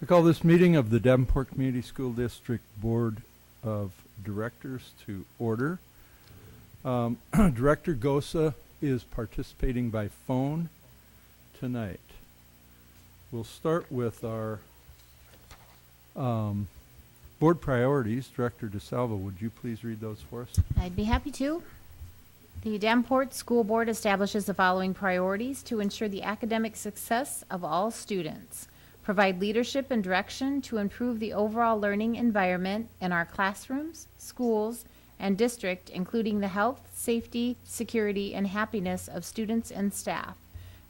I call this meeting of the Davenport Community School District Board of Directors to order. Director Gosa is participating by phone tonight. We'll start with our board priorities. Director DaSilva, would you please read those for us? I'd be happy to. The Davenport School Board establishes the following priorities to ensure the academic success of all students. Provide leadership and direction to improve the overall learning environment in our classrooms, schools, and district, including the health, safety, security, and happiness of students and staff.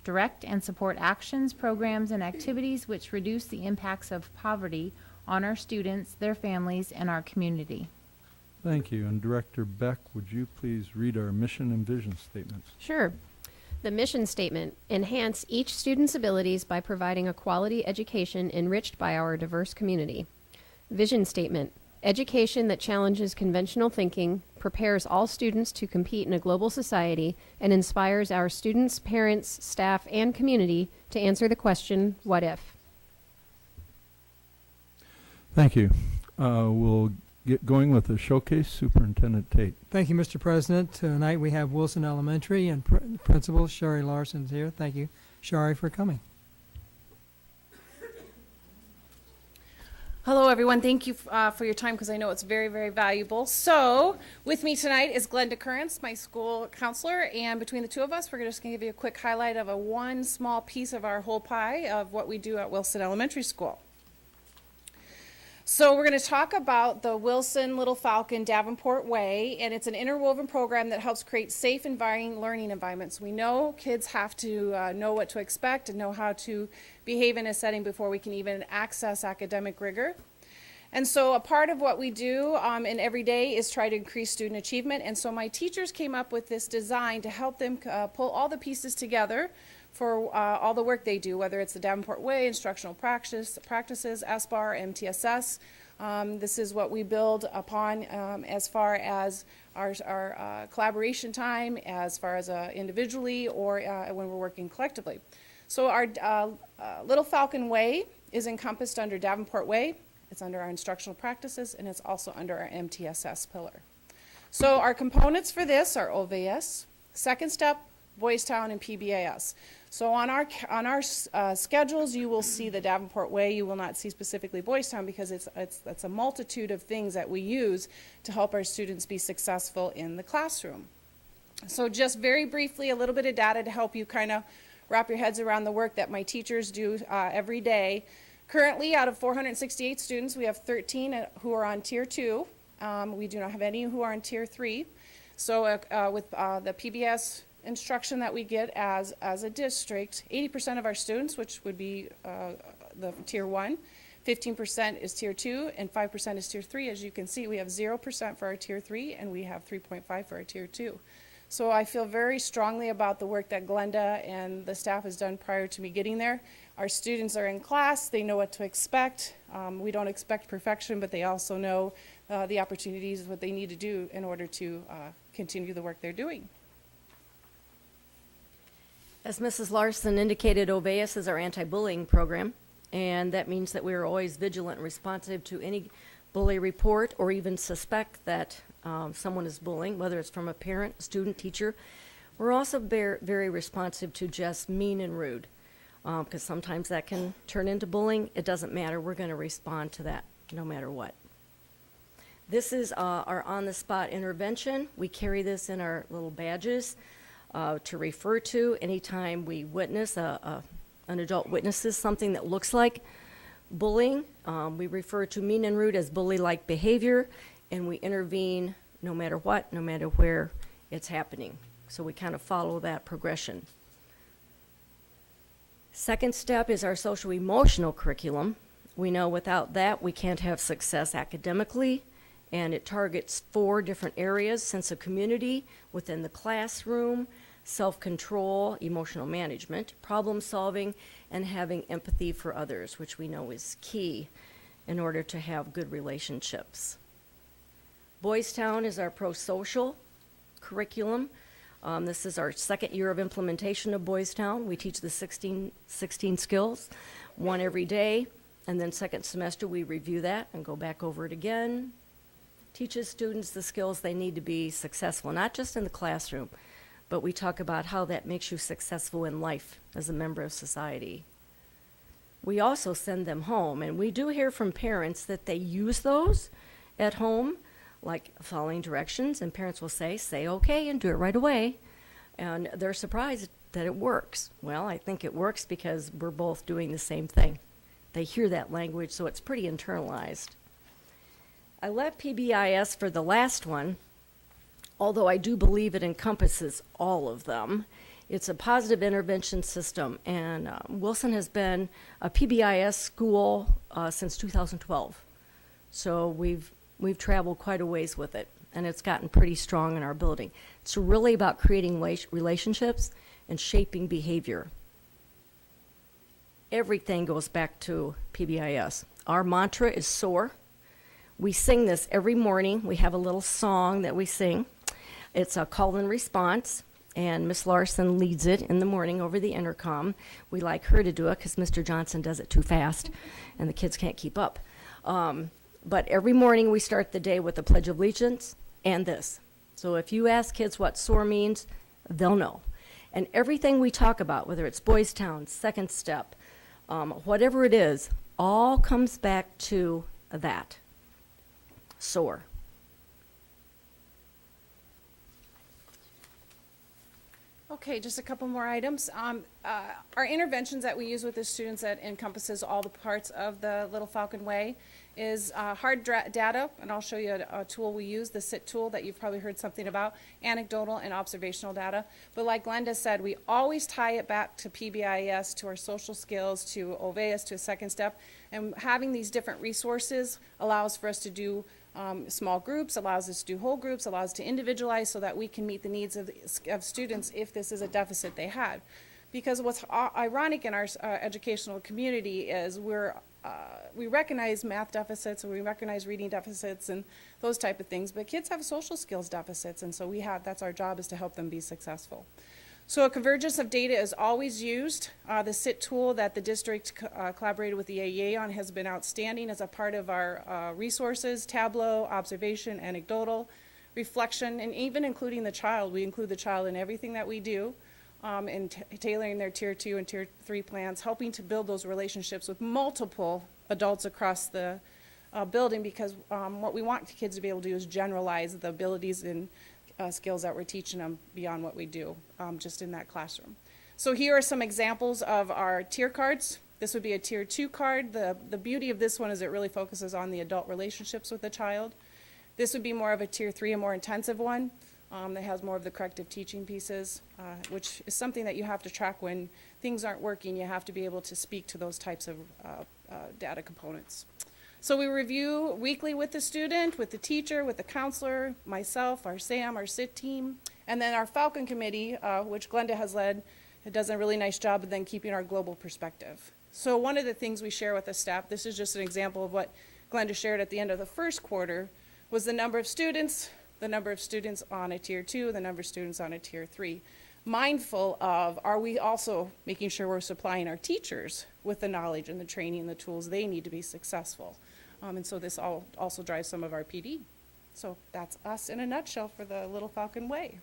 Direct and support actions, programs, and activities which reduce the impacts of poverty on our students, their families, and our community. Thank you. And Director Baek, would you please read our mission and vision statements? Sure. The mission statement: enhance each student's abilities by providing a quality education enriched by our diverse community. Vision statement: education that challenges conventional thinking, prepares all students to compete in a global society, and inspires our students, parents, staff, and community to answer the question, what if? Thank you. We'll get going with the showcase. Superintendent Tate. Thank you, Mr. President. Tonight we have Wilson Elementary and Principal Shari Larson is here. Thank you, Shari, for coming. Hello, everyone. Thank you for your time, because I know it's very, very valuable. So with me tonight is Glenda Currents, my school counselor, and between the two of us, we're just going to give you a quick highlight of one small piece of our whole pie of what we do at Wilson Elementary School. So we're going to talk about the Wilson Little Falcon Davenport Way, and it's an interwoven program that helps create safe, inviting learning environments. We know kids have to know what to expect and know how to behave in a setting before we can even access academic rigor. And so a part of what we do in every day is try to increase student achievement. And so my teachers came up with this design to help them pull all the pieces together for all the work they do, whether it's the Davenport Way, instructional practices, SBAR, MTSS. This is what we build upon as far as our collaboration time, as far as individually or when we're working collectively. So our Little Falcon Way is encompassed under Davenport Way. It's under our instructional practices, and it's also under our MTSS pillar. So our components for this are OVS, Second Step, Boys Town, and PBAS. So on our schedules, you will see the Davenport Way. You will not see specifically Boys Town, because it's a multitude of things that we use to help our students be successful in the classroom. So just very briefly, a little bit of data to help you kind of wrap your heads around the work that my teachers do every day. Currently, out of 468 students, we have 13 who are on Tier 2. We do not have any who are on Tier 3. So with the PBS instruction that we get as a district, 80% of our students, which would be the Tier 1, 15% is Tier 2, and 5% is Tier 3. As you can see, we have 0% for our Tier 3, and we have 3.5 for our Tier 2. So I feel very strongly about the work that Glenda and the staff has done prior to me getting there. Our students are in class. They know what to expect. We don't expect perfection, but they also know the opportunities, what they need to do in order to continue the work they're doing. As Mrs. Larson indicated, OVAS is our anti-bullying program, and that means that we are always vigilant and responsive to any bully report or even suspect that someone is bullying, whether it's from a parent, student, teacher. We're also very responsive to just mean and rude, because sometimes that can turn into bullying. It doesn't matter. We're going to respond to that no matter what. This is our on-the-spot intervention. We carry this in our little badges to refer to anytime we witness, an adult witnesses something that looks like bullying. We refer to mean and rude as bully-like behavior, and we intervene no matter what, no matter where it's happening. So we kind of follow that progression. Second step is our social-emotional curriculum. We know without that we can't have success academically, and it targets 4 different areas: sense of community within the classroom, self-control, emotional management, problem solving, and having empathy for others, which we know is key in order to have good relationships. Boys Town is our pro-social curriculum. This is our second year of implementation of Boys Town. We teach the 16 skills, one every day. And then second semester, we review that and go back over it again. Teaches students the skills they need to be successful, not just in the classroom, but we talk about how that makes you successful in life as a member of society. We also send them home, and we do hear from parents that they use those at home, like following directions, and parents will say okay, and do it right away. And they're surprised that it works. Well, I think it works because we're both doing the same thing. They hear that language, so it's pretty internalized. I left PBIS for the last one, although I do believe it encompasses all of them. It's a positive intervention system, and Wilson has been a PBIS school since 2012. So we've traveled quite a ways with it, and it's gotten pretty strong in our building. It's really about creating relationships and shaping behavior. Everything goes back to PBIS. Our mantra is SOAR. We sing this every morning. We have a little song that we sing. It's a call and response, and Miss Larson leads it in the morning over the intercom. We like her to do it because Mr. Johnson does it too fast, and the kids can't keep up. But every morning we start the day with the Pledge of Allegiance and this. So if you ask kids what SOAR means, they'll know. And everything we talk about, whether it's Boys Town, Second Step, whatever it is, all comes back to that. SOAR. Okay, just a couple more items. Our interventions that we use with the students that encompasses all the parts of the Little Falcon Way is hard data, and I'll show you a tool we use, the SIT tool that you've probably heard something about, anecdotal and observational data. But like Glenda said, we always tie it back to PBIS, to our social skills, to OVEAS, to a Second Step, and having these different resources allows for us to do small groups, allows us to do whole groups, allows us to individualize so that we can meet the needs of students if this is a deficit they had. Because what's ironic in our educational community is we recognize math deficits and we recognize reading deficits and those type of things, but kids have social skills deficits, and so that's our job, is to help them be successful. So a convergence of data is always used. The SIT tool that the district collaborated with the AEA on has been outstanding as a part of our resources, Tableau, observation, anecdotal, reflection, and even including the child. We include the child in everything that we do, and tailoring their Tier 2 and Tier 3 plans, helping to build those relationships with multiple adults across the building, because what we want kids to be able to do is generalize the abilities and skills that we're teaching them beyond what we do just in that classroom. So here are some examples of our tier cards. This would be a Tier 2 card. The beauty of this one is it really focuses on the adult relationships with the child. This would be more of a Tier 3, a more intensive one that has more of the corrective teaching pieces, which is something that you have to track when things aren't working. You have to be able to speak to those types of data components. So we review weekly with the student, with the teacher, with the counselor, myself, our SAM, our SIT team, and then our Falcon Committee, which Glenda has led. It does a really nice job of then keeping our global perspective. So one of the things we share with the staff, this is just an example of what Glenda shared at the end of the first quarter, was the number of students on a Tier 2, the number of students on a Tier 3. Mindful of, are we also making sure we're supplying our teachers with the knowledge and the training and the tools they need to be successful? And so this also drives some of our PD. So that's us in a nutshell for the Little Falcon Way.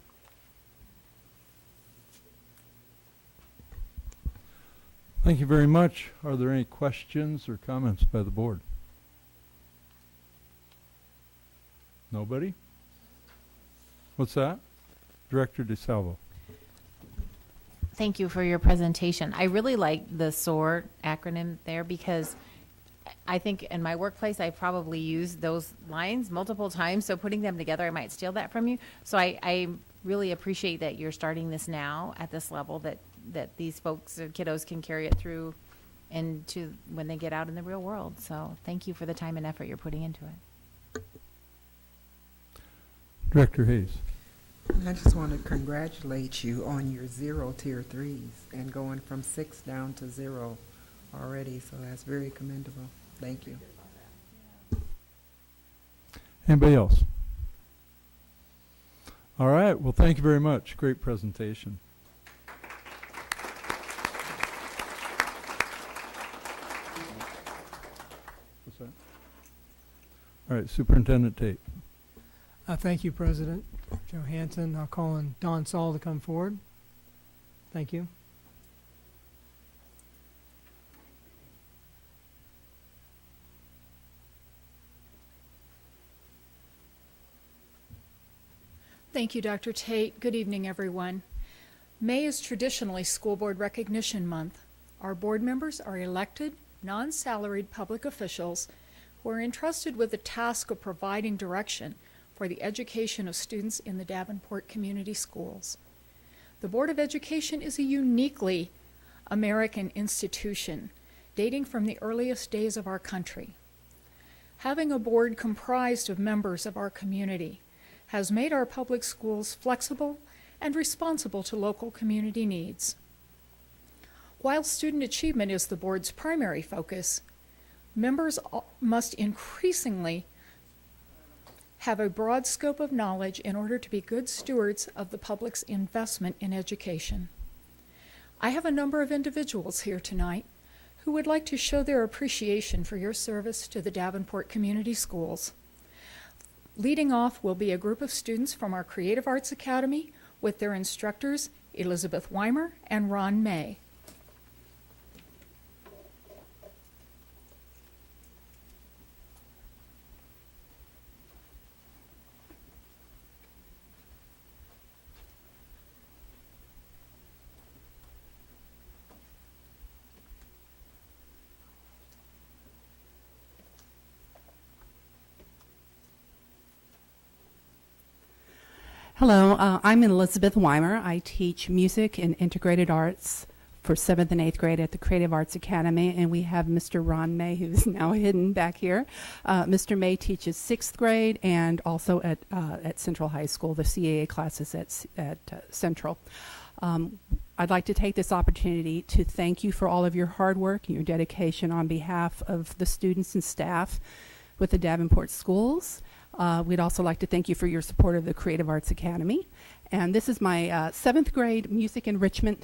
Thank you very much. Are there any questions or comments by the board? Nobody? What's that? Director DaSilva. Thank you for your presentation. I really like the SOAR acronym there, because I think in my workplace I probably use those lines multiple times, so putting them together, I might steal that from you. So I really appreciate that you're starting this now at this level, that these folks, kiddos, can carry it through into when they get out in the real world. So thank you for the time and effort you're putting into it. Director Hayes. I just want to congratulate you on your 0 Tier 3s and going from 6 down to 0 already, so that's very commendable. Thank you. Anybody else? All right. Well, thank you very much. Great presentation. All right, Superintendent Tate. Thank you, President Johansson. I'll call on Don Saul to come forward. Thank you. Thank you, Dr. Tate. Good evening, everyone. May is traditionally School Board Recognition Month. Our board members are elected, non-salaried public officials who are entrusted with the task of providing direction for the education of students in the Davenport Community Schools. The Board of Education is a uniquely American institution, dating from the earliest days of our country. Having a board comprised of members of our community has made our public schools flexible and responsible to local community needs. While student achievement is the board's primary focus, members must increasingly have a broad scope of knowledge in order to be good stewards of the public's investment in education. I have a number of individuals here tonight who would like to show their appreciation for your service to the Davenport Community Schools. Leading off will be a group of students from our Creative Arts Academy with their instructors, Elizabeth Weimer and Ron May. Hello, I'm Elizabeth Weimer. I teach music and integrated arts for 7th and 8th grade at the Creative Arts Academy, and we have Mr. Ron May, who's now hidden back here. Mr. May teaches 6th grade and also at Central High School, the CAA classes at Central. I'd like to take this opportunity to thank you for all of your hard work and your dedication on behalf of the students and staff with the Davenport schools. We'd also like to thank you for your support of the Creative Arts Academy. And this is my 7th grade music enrichment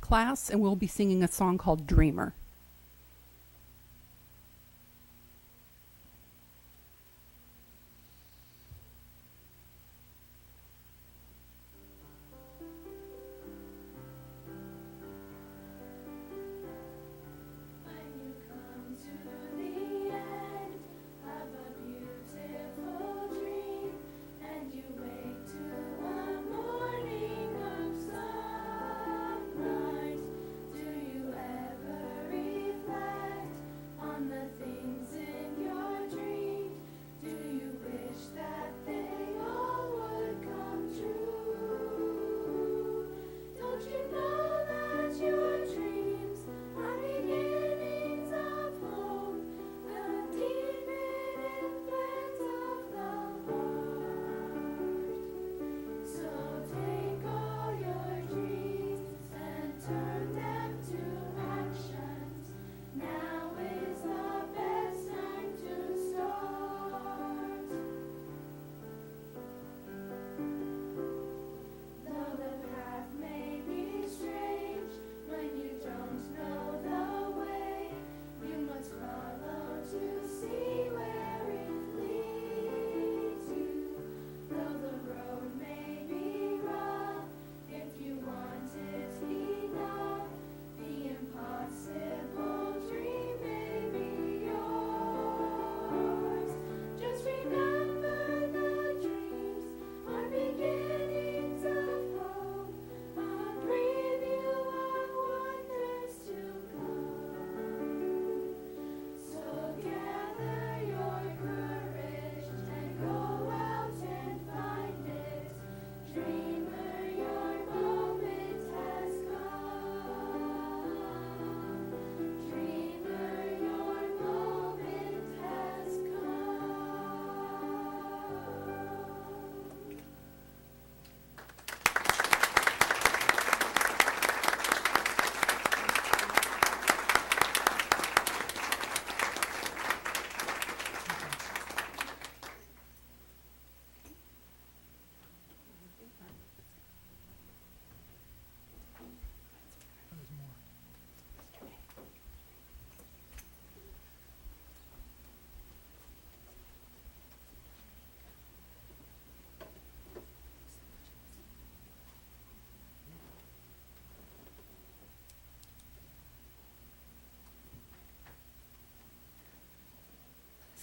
class, and we'll be singing a song called Dreamer. Do you ever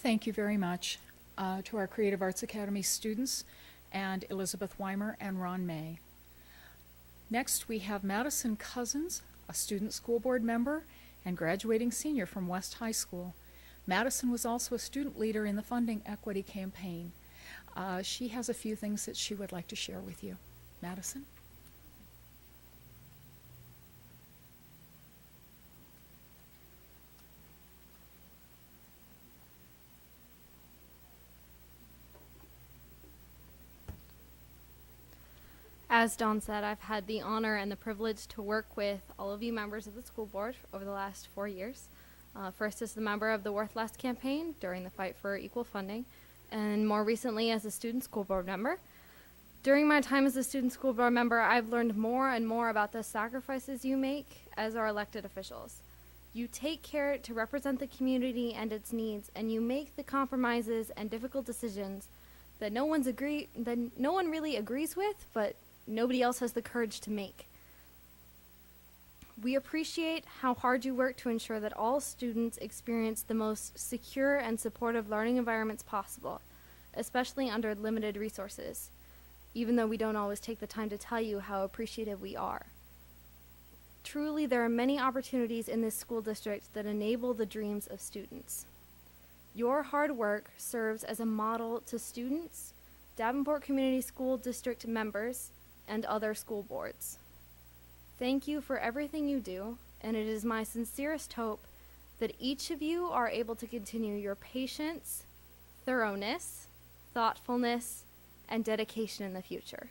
Thank you very much to our Creative Arts Academy students and Elizabeth Weimer and Ron May. Next, we have Madison Cousins, a student school board member and graduating senior from West High School. Madison was also a student leader in the funding equity campaign. She has a few things that she would like to share with you. Madison? As Dawn said, I've had the honor and the privilege to work with all of you members of the school board over the last 4 years. First as the member of the Worth Less campaign during the fight for equal funding, and more recently as a student school board member. During my time as a student school board member, I've learned more and more about the sacrifices you make as our elected officials. You take care to represent the community and its needs, and you make the compromises and difficult decisions that no one really agrees with, but nobody else has the courage to make. We appreciate how hard you work to ensure that all students experience the most secure and supportive learning environments possible, especially under limited resources, even though we don't always take the time to tell you how appreciative we are. Truly, there are many opportunities in this school district that enable the dreams of students. Your hard work serves as a model to students, Davenport Community School District members, and other school boards. Thank you for everything you do, and it is my sincerest hope that each of you are able to continue your patience, thoroughness, thoughtfulness, and dedication in the future.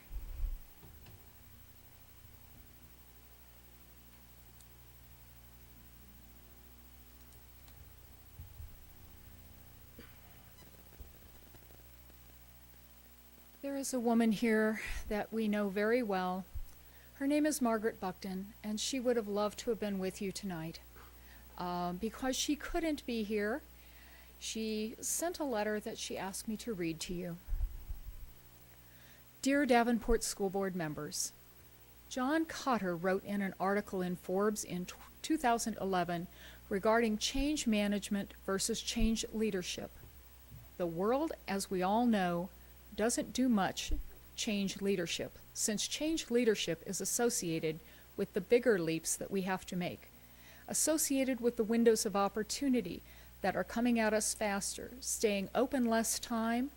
There is a woman here that we know very well. Her name is Margaret Buckton, and she would have loved to have been with you tonight. Because she couldn't be here, she sent a letter that she asked me to read to you. Dear Davenport School Board members, John Cotter wrote in an article in Forbes in 2011 regarding change management versus change leadership. The world, as we all know, doesn't do much change leadership, since change leadership is associated with the bigger leaps that we have to make, associated with the windows of opportunity that are coming at us faster, staying open less time,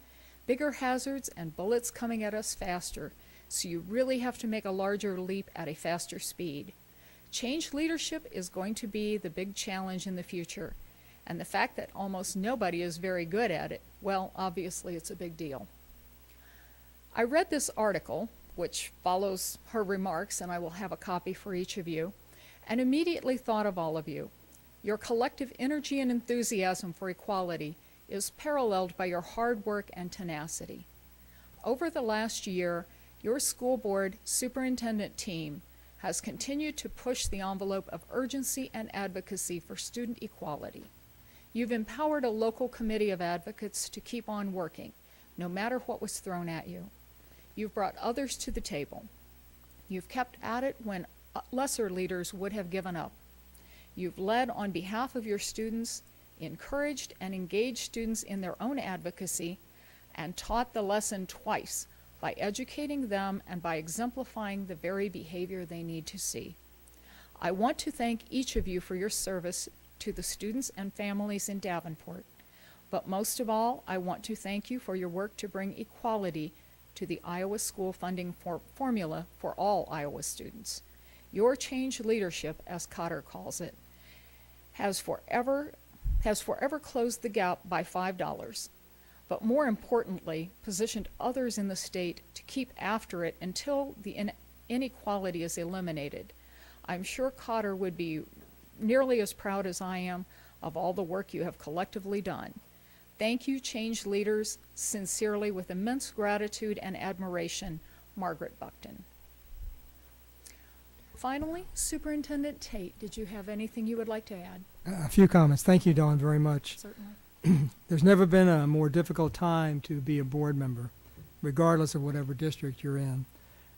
bigger hazards and bullets coming at us faster, so you really have to make a larger leap at a faster speed. Change leadership is going to be the big challenge in the future, and the fact that almost nobody is very good at it, well, obviously it's a big deal. I read this article, which follows her remarks, and I will have a copy for each of you, and immediately thought of all of you. Your collective energy and enthusiasm for equality is paralleled by your hard work and tenacity. Over the last year, your school board superintendent team has continued to push the envelope of urgency and advocacy for student equality. You've empowered a local committee of advocates to keep on working, no matter what was thrown at you. You've brought others to the table. You've kept at it when lesser leaders would have given up. You've led on behalf of your students, encouraged and engaged students in their own advocacy, and taught the lesson twice by educating them and by exemplifying the very behavior they need to see. I want to thank each of you for your service to the students and families in Davenport, but most of all, I want to thank you for your work to bring equality to the Iowa school funding formula for all Iowa students. Your change leadership, as Cotter calls it, has forever closed the gap by $5, but more importantly, positioned others in the state to keep after it until the inequality is eliminated. I'm sure Cotter would be nearly as proud as I am of all the work you have collectively done. Thank you, change leaders. Sincerely, with immense gratitude and admiration, Margaret Buckton. Finally, Superintendent Tate, did you have anything you would like to add? A few comments. Thank you, Dawn, very much. Certainly. There's never been a more difficult time to be a board member, regardless of whatever district you're in.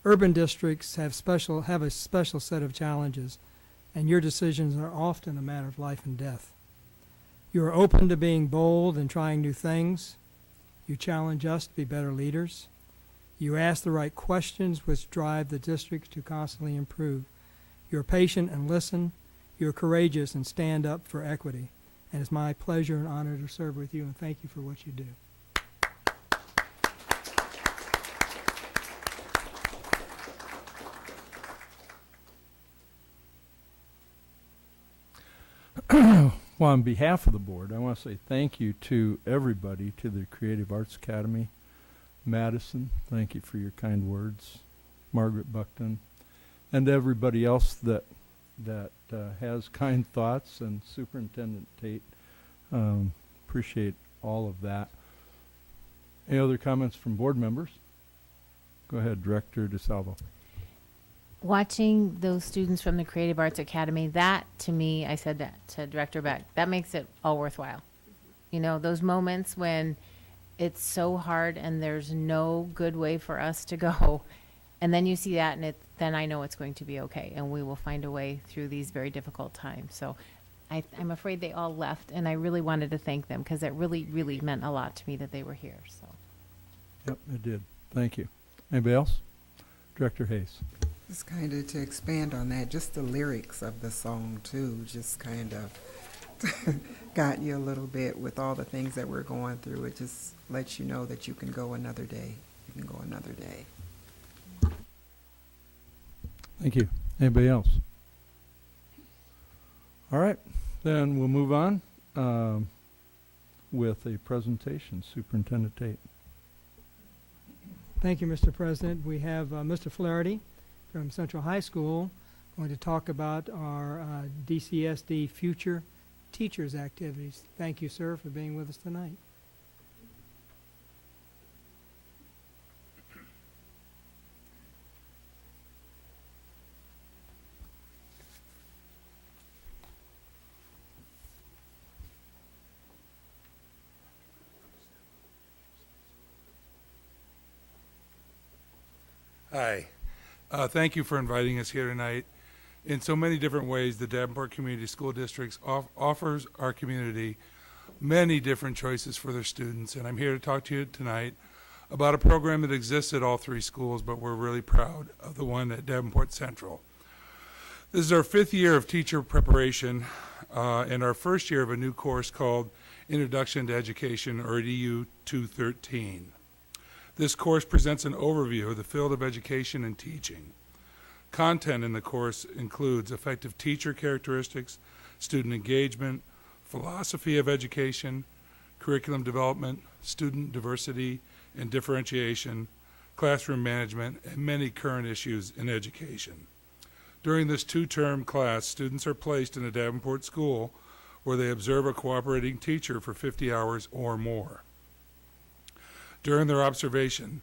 Urban districts have a special set of challenges, and your decisions are often a matter of life and death. You are open to being bold and trying new things. You challenge us to be better leaders. You ask the right questions which drive the district to constantly improve. You're patient and listen. You're courageous and stand up for equity. And it's my pleasure and honor to serve with you, and thank you for what you do. Well, on behalf of the board, I want to say thank you to everybody, to the Creative Arts Academy. Madison, thank you for your kind words. Margaret Buckton, and everybody else that has kind thoughts, and Superintendent Tate. Appreciate all of that. Any other comments from board members? Go ahead, Director DaSilva. Watching those students from the Creative Arts Academy, that to me, I said that to Director Baek, that makes it all worthwhile. You know, those moments when it's so hard and there's no good way for us to go, and then you see that, and then I know it's going to be okay, and we will find a way through these very difficult times. So I'm afraid they all left, and I really wanted to thank them because it really, really meant a lot to me that they were here. So. Yep, it did. Thank you. Anybody else? Director Hayes. Just kind of to expand on that, just the lyrics of the song too, just kind of got you a little bit with all the things that we're going through. It just lets you know that you can go another day. You can go another day. Thank you. Anybody else? All right, then we'll move on with a presentation. Superintendent Tate. Thank you, Mr. President. We have Mr. Flaherty from Central High School going to talk about our DCSD Future Teachers activities. Thank you, sir, for being with us tonight. Hi. Thank you for inviting us here tonight. In so many different ways, the Davenport Community School Districts offers our community many different choices for their students, and I'm here to talk to you tonight about a program that exists at all three schools, but we're really proud of the one at Davenport Central. This is our 5th year of teacher preparation and our first year of a new course called Introduction to Education, or EDU 213. This course presents an overview of the field of education and teaching. Content in the course includes effective teacher characteristics, student engagement, philosophy of education, curriculum development, student diversity and differentiation, classroom management, and many current issues in education. During this 2-term class, students are placed in a Davenport school where they observe a cooperating teacher for 50 hours or more. During their observation,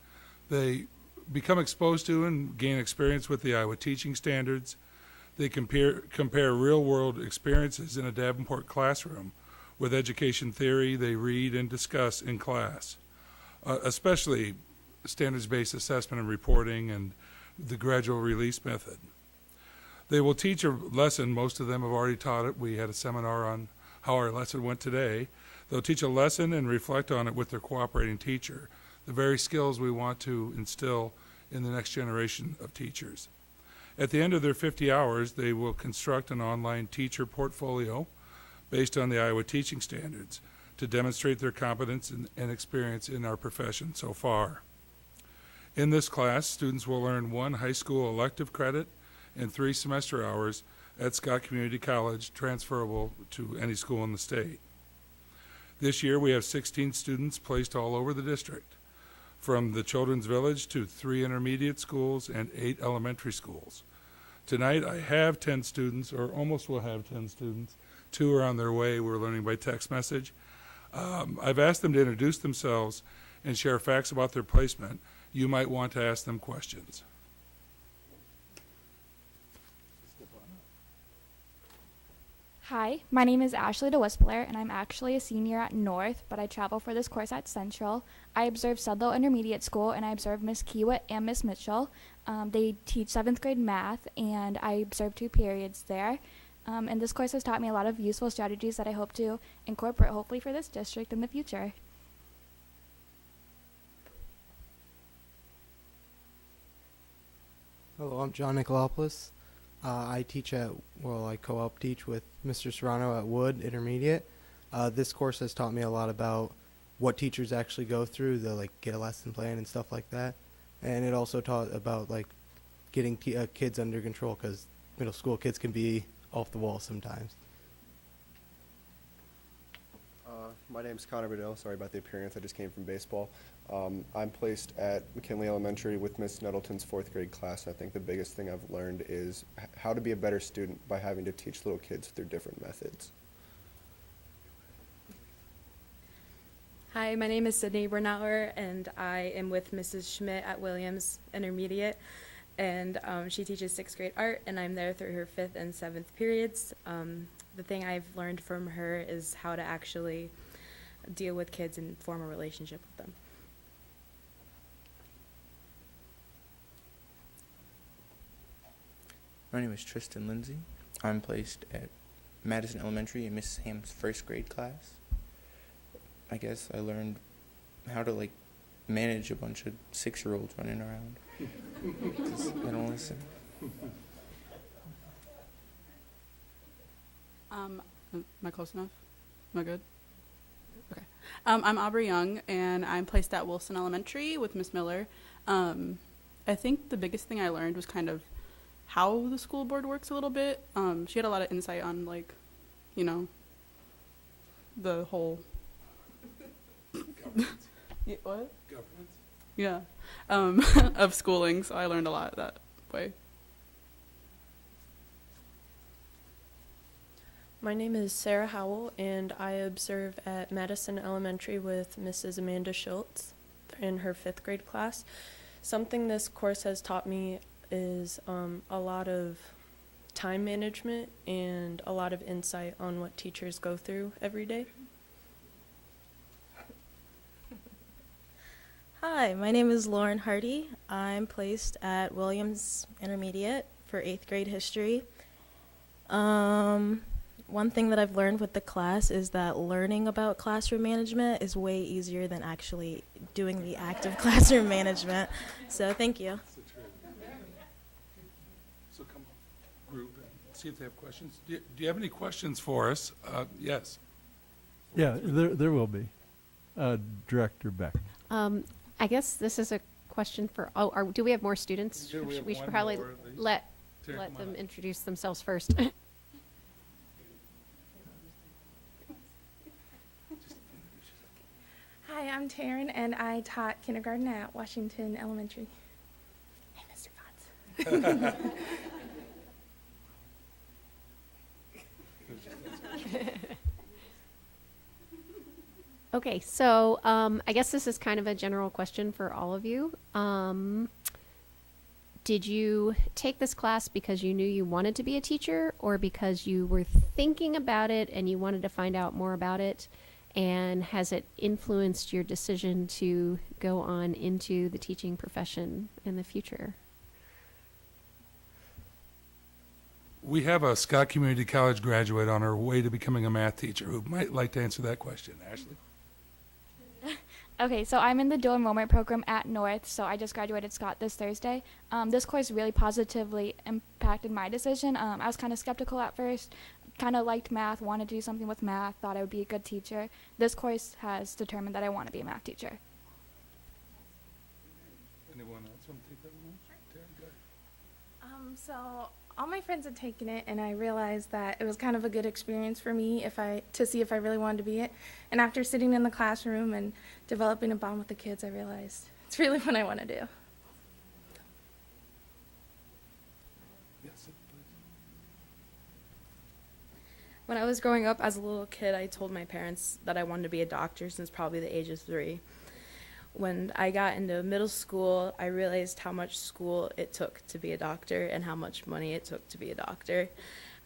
they become exposed to and gain experience with the Iowa teaching standards. They compare real-world experiences in a Davenport classroom with education theory they read and discuss in class, especially standards-based assessment and reporting and the gradual release method. They will teach a lesson. Most of them have already taught it. We had a seminar on how our lesson went today. They'll teach a lesson and reflect on it with their cooperating teacher, the very skills we want to instill in the next generation of teachers. At the end of their 50 hours, they will construct an online teacher portfolio based on the Iowa teaching standards to demonstrate their competence and experience in our profession so far. In this class, students will earn 1 high school elective credit and 3 semester hours at Scott Community College, transferable to any school in the state. This year, we have 16 students placed all over the district, from the Children's Village to 3 intermediate schools and 8 elementary schools. Tonight, I have 10 students, or almost will have 10 students. 2 are on their way. We're learning by text message. I've asked them to introduce themselves and share facts about their placement. You might want to ask them questions. Hi, my name is Ashley DeWispler, and I'm actually a senior at North, but I travel for this course at Central. I observe Sudlow Intermediate School, and I observe Miss Kiewit and Miss Mitchell. They teach 7th grade math, and I observe 2 periods there. And this course has taught me a lot of useful strategies that I hope to incorporate, hopefully, for this district in the future. Hello, I'm John Nicolopoulos. I co-op teach with Mr. Serrano at Wood Intermediate. This course has taught me a lot about what teachers actually go through, the get a lesson plan and stuff like that. And it also taught about getting kids under control, because middle school kids can be off the wall sometimes. My name's Connor Brunello. Sorry about the appearance. I just came from baseball. I'm placed at McKinley Elementary with Miss Nettleton's 4th grade class. I think the biggest thing I've learned is how to be a better student by having to teach little kids through different methods. Hi, my name is Sidney Brunel, and I am with Mrs. Schmidt at Williams Intermediate, and she teaches 6th grade art, and I'm there through her 5th and 7th periods. The thing I've learned from her is how to actually deal with kids and form a relationship with them. My name is Tristan Lindsay. I'm placed at Madison Elementary in Mrs. Ham's 1st grade class. I guess I learned how to manage a bunch of 6-year-olds running around. 'Cause they don't listen. Am I close enough? Am I good? Okay. I'm Aubrey Young, and I'm placed at Wilson Elementary with Miss Miller. I think the biggest thing I learned was kind of how the school board works a little bit. She had a lot of insight on, the whole... Yeah, what? Governance? Yeah. Of schooling, so I learned a lot that way. My name is Sarah Howell, and I observe at Madison Elementary with Mrs. Amanda Schultz in her 5th grade class. Something this course has taught me is a lot of time management and a lot of insight on what teachers go through every day. Hi, my name is Lauren Hardy. I'm placed at Williams Intermediate for 8th grade history. One thing that I've learned with the class is that learning about classroom management is way easier than actually doing the act of classroom management. So thank you. So come on, group, and see if they have questions. Do you have any questions for us? Yes. Yeah, there will be. Director Baek. I guess this is a question for, do we have more students? We should probably let them introduce themselves first. Hi, I'm Taryn, and I taught kindergarten at Washington Elementary. Hey, Mr. Potts. Okay, so I guess this is kind of a general question for all of you. Did you take this class because you knew you wanted to be a teacher, or because you were thinking about it and you wanted to find out more about it? And has it influenced your decision to go on into the teaching profession in the future? We have a Scott Community College graduate on her way to becoming a math teacher who might like to answer that question. Ashley? Okay, so I'm in the dual enrollment program at North, so I just graduated Scott this Thursday. This course really positively impacted my decision. I was kind of skeptical at first, kind of liked math, wanted to do something with math, thought I would be a good teacher. This course has determined that I want to be a math teacher. Anyone else want to take that one? Taryn, go ahead. So all my friends had taken it, and I realized that it was kind of a good experience for me to see if I really wanted to be it. And after sitting in the classroom and developing a bond with the kids, I realized it's really what I want to do. Yes, please. When I was growing up as a little kid, I told my parents that I wanted to be a doctor since probably the age of 3. When I got into middle school, I realized how much school it took to be a doctor and how much money it took to be a doctor.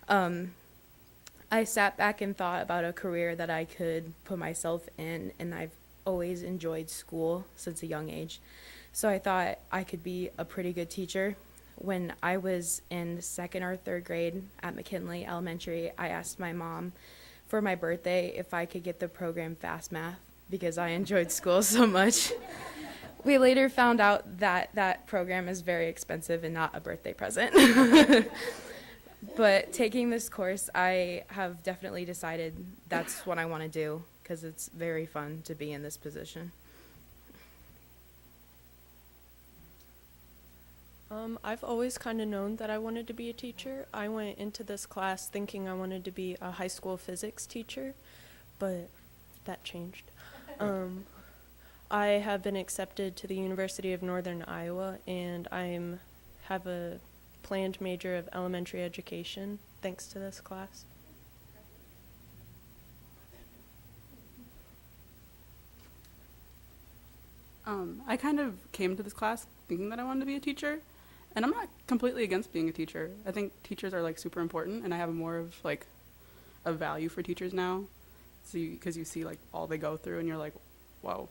I sat back and thought about a career that I could put myself in, and I've always enjoyed school since a young age. So I thought I could be a pretty good teacher, when I was in second or third grade at McKinley Elementary, I asked my mom for my birthday if I could get the program Fast Math because I enjoyed school so much. We later found out that that program is very expensive and not a birthday present. But taking this course, I have definitely decided that's what I want to do because it's very fun to be in this position. I've always kind of known that I wanted to be a teacher. I went into this class thinking I wanted to be a high school physics teacher, but that changed. I have been accepted to the University of Northern Iowa, and have a planned major of elementary education thanks to this class. I kind of came to this class thinking that I wanted to be a teacher, and I'm not completely against being a teacher. I think teachers are like super important, and I have more of like a value for teachers now, because you see like all they go through, and you're like, whoa.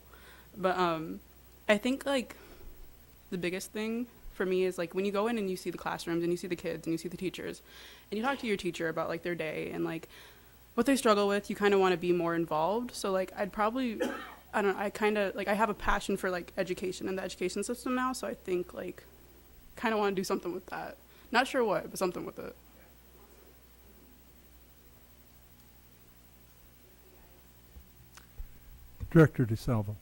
But I think like the biggest thing for me is like when you go in and you see the classrooms and you see the kids and you see the teachers, and you talk to your teacher about like their day and like what they struggle with, you kind of want to be more involved. So like I'd probably, I don't know, I kind of like I have a passion for like education and the education system now, so I think like kind of want to do something with that. Not sure what, but something with it. Director DaSilva.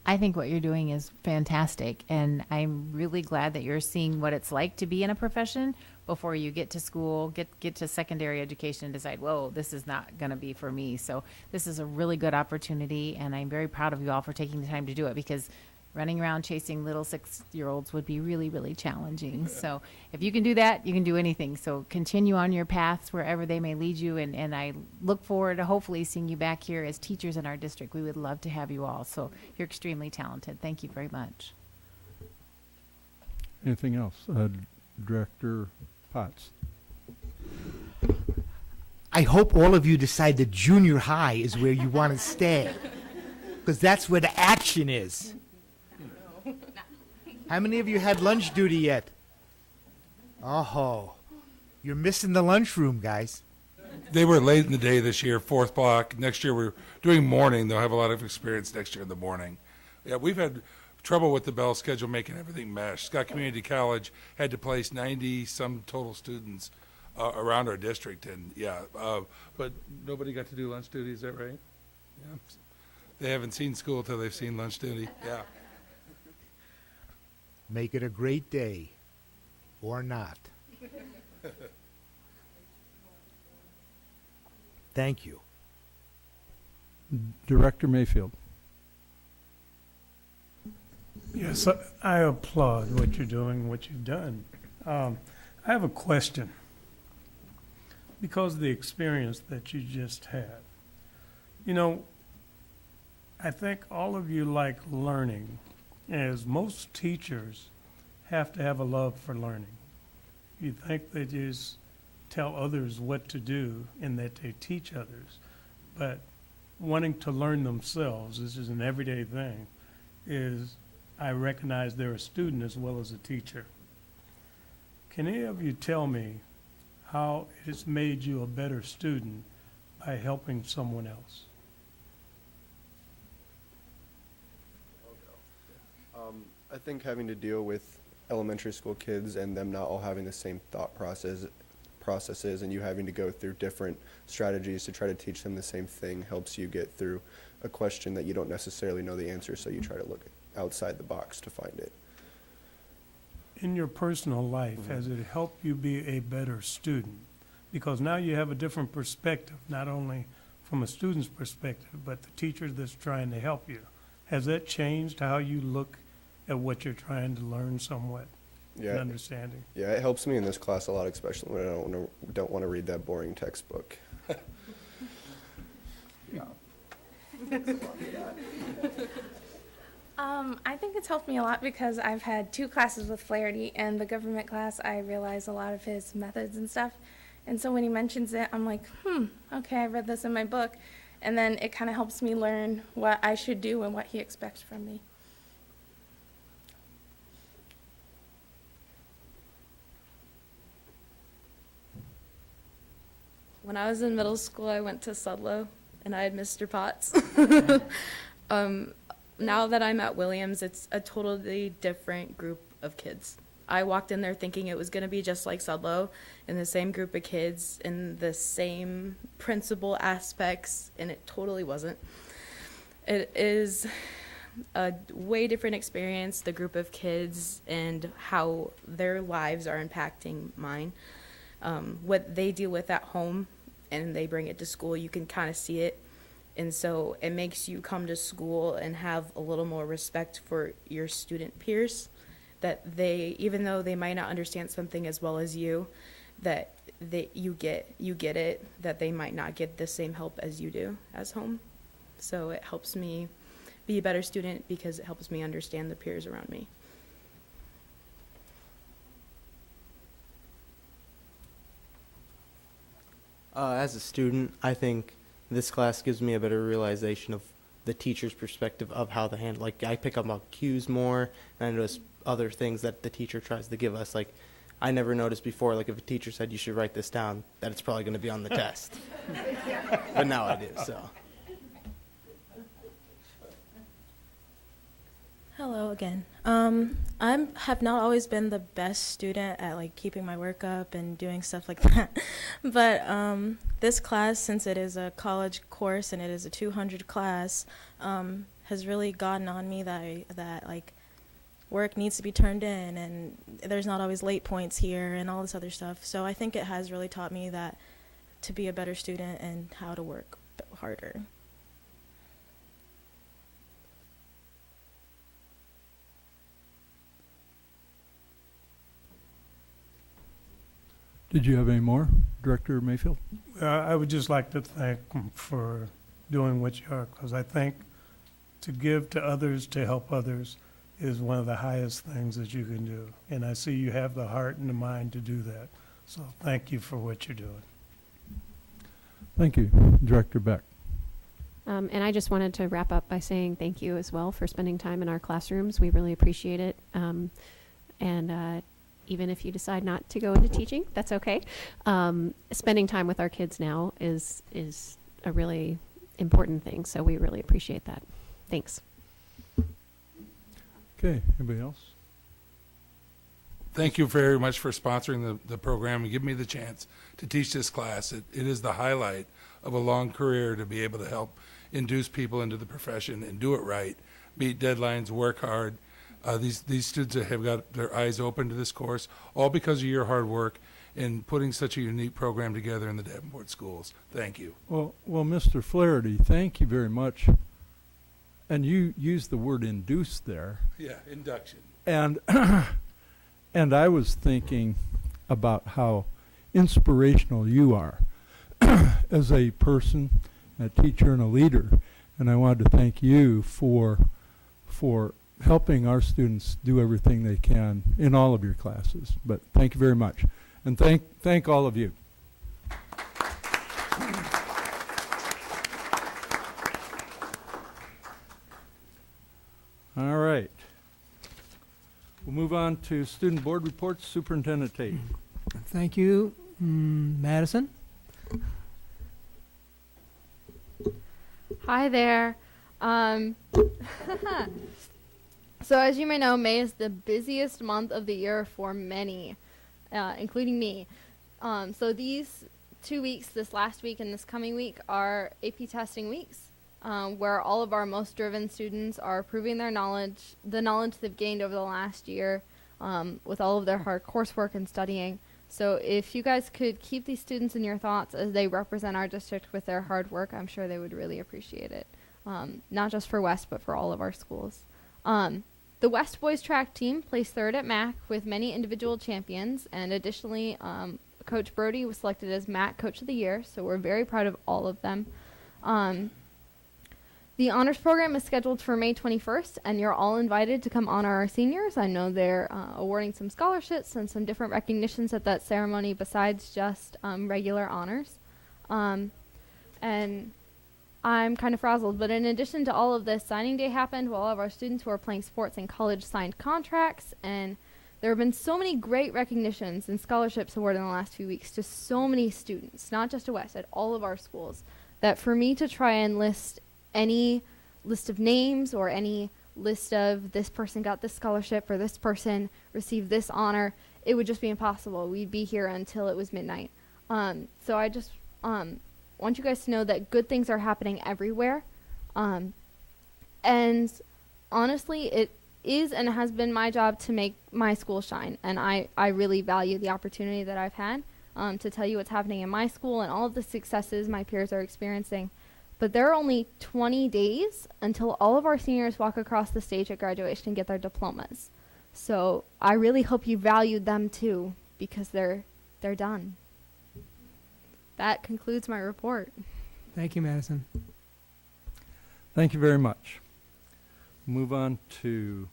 I think what you're doing is fantastic, and I'm really glad that you're seeing what it's like to be in a profession before you get to school, get to secondary education and decide, whoa, this is not going to be for me. So this is a really good opportunity, and I'm very proud of you all for taking the time to do it, because running around chasing little 6-year-olds would be really, really challenging. So if you can do that, you can do anything. So continue on your paths wherever they may lead you, and I look forward to hopefully seeing you back here as teachers in our district. We would love to have you all. So you're extremely talented. Thank you very much. Anything else? Director Potts. I hope all of you decide that junior high is where you want to stay, because that's where the action is. How many of you had lunch duty yet? Oh, you're missing the lunchroom, guys. They were late in the day this year, 4th block. Next year we're doing morning. They'll have a lot of experience next year in the morning. Yeah, we've had trouble with the bell schedule making everything mesh. Scott Community College had to place 90-some total students around our district, and but nobody got to do lunch duty, is that right? Yeah. They haven't seen school till they've seen lunch duty. Yeah. Make it a great day, or not. Thank you. Director Mayfield. Yes, I applaud what you're doing, what you've done. I have a question. Because of the experience that you just had, you know, I think all of you like learning, as most teachers have to have a love for learning. You think they just tell others what to do and that they teach others, but wanting to learn themselves, this is an everyday thing, is I recognize they're a student as well as a teacher. Can any of you tell me how it has made you a better student by helping someone else? I think having to deal with elementary school kids and them not all having the same thought processes and you having to go through different strategies to try to teach them the same thing helps you get through a question that you don't necessarily know the answer, so you try to look outside the box to find it. In your personal life, has it helped you be a better student? Because now you have a different perspective, not only from a student's perspective, but the teacher that's trying to help you. Has that changed how you look at what you're trying to learn somewhat? Yeah, understanding. Yeah, it helps me in this class a lot, especially when I don't want to read that boring textbook. I think it's helped me a lot because I've had 2 classes with Flaherty, and the government class, I realize a lot of his methods and stuff. And so when he mentions it, I'm like, okay, I read this in my book. And then it kind of helps me learn what I should do and what he expects from me. When I was in middle school, I went to Sudlow, and I had Mr. Potts. Now that I'm at Williams, it's a totally different group of kids. I walked in there thinking it was going to be just like Sudlow, in the same group of kids, in the same principal aspects, and it totally wasn't. It is a way different experience, the group of kids and how their lives are impacting mine. What they deal with at home and they bring it to school, you can kind of see it. And so it makes you come to school and have a little more respect for your student peers, that they, even though they might not understand something as well as you, that you get it, that they might not get the same help as you do as home. So it helps me be a better student because it helps me understand the peers around me. As a student, I think this class gives me a better realization of the teacher's perspective of how they handle. Like, I pick up on cues more, and I notice other things that the teacher tries to give us. Like, I never noticed before, like, if a teacher said you should write this down, that it's probably going to be on the test. But now I do, so. Hello again. I have not always been the best student at like keeping my work up and doing stuff like that. But this class, since it is a college course and it is a 200 class, has really gotten on me that like work needs to be turned in and there's not always late points here and all this other stuff. So I think it has really taught me that to be a better student and how to work harder. Did you have any more, Director Mayfield? I would just like to thank them for doing what you are, because I think to give to others, to help others, is one of the highest things that you can do. And I see you have the heart and the mind to do that. So thank you for what you're doing. Thank you, Director Baek. And I just wanted to wrap up by saying thank you as well for spending time in our classrooms. We really appreciate it. Even if you decide not to go into teaching, that's okay. Spending time with our kids now is a really important thing, so we really appreciate that. Thanks. Okay, anybody else? Thank you very much for sponsoring the program and giving me the chance to teach this class. It is the highlight of a long career to be able to help induce people into the profession and do it right, meet deadlines, work hard. These students have got their eyes open to this course, all because of your hard work in putting such a unique program together in the Davenport schools. Thank you. Well, Mr. Flaherty, thank you very much. And you used the word induce there. Yeah, induction. And and I was thinking about how inspirational you are as a person, a teacher, and a leader. And I wanted to thank you for helping our students do everything they can in all of your classes. But thank you very much. And thank all of you. All right. We'll move on to student board reports. Superintendent Tate. Thank you. Madison? Hi there. So as you may know, May is the busiest month of the year for many, including me. So these 2 weeks, this last week and this coming week, are AP testing weeks, where all of our most driven students are proving their knowledge, the knowledge they've gained over the last year, with all of their hard coursework and studying. So if you guys could keep these students in your thoughts as they represent our district with their hard work, I'm sure they would really appreciate it. Not just for West, but for all of our schools. The West boys track team placed third at MAC with many individual champions, and additionally, Coach Brody was selected as MAC Coach of the Year, so we're very proud of all of them. The honors program is scheduled for May 21st, and you're all invited to come honor our seniors. I know they're awarding some scholarships and some different recognitions at that ceremony besides just regular honors. And I'm kind of frazzled, but in addition to all of this, signing day happened while all of our students who are playing sports in college signed contracts, and There have been so many great recognitions and scholarships awarded in the last few weeks to so many students, not just at West, at all of our schools, that for me to try and list any list of names or any list of this person got this scholarship or this person received this honor, it would just be impossible. We'd be here until it was midnight. So I just want you guys to know that good things are happening everywhere. And honestly, it is and has been my job to make my school shine. And I really value the opportunity that I've had to tell you what's happening in my school and all of the successes my peers are experiencing. But there are only 20 days until all of our seniors walk across the stage at graduation and get their diplomas. So I really hope you valued them too, because they're done. That concludes my report. Thank you, Madison. Thank you very much. Move on to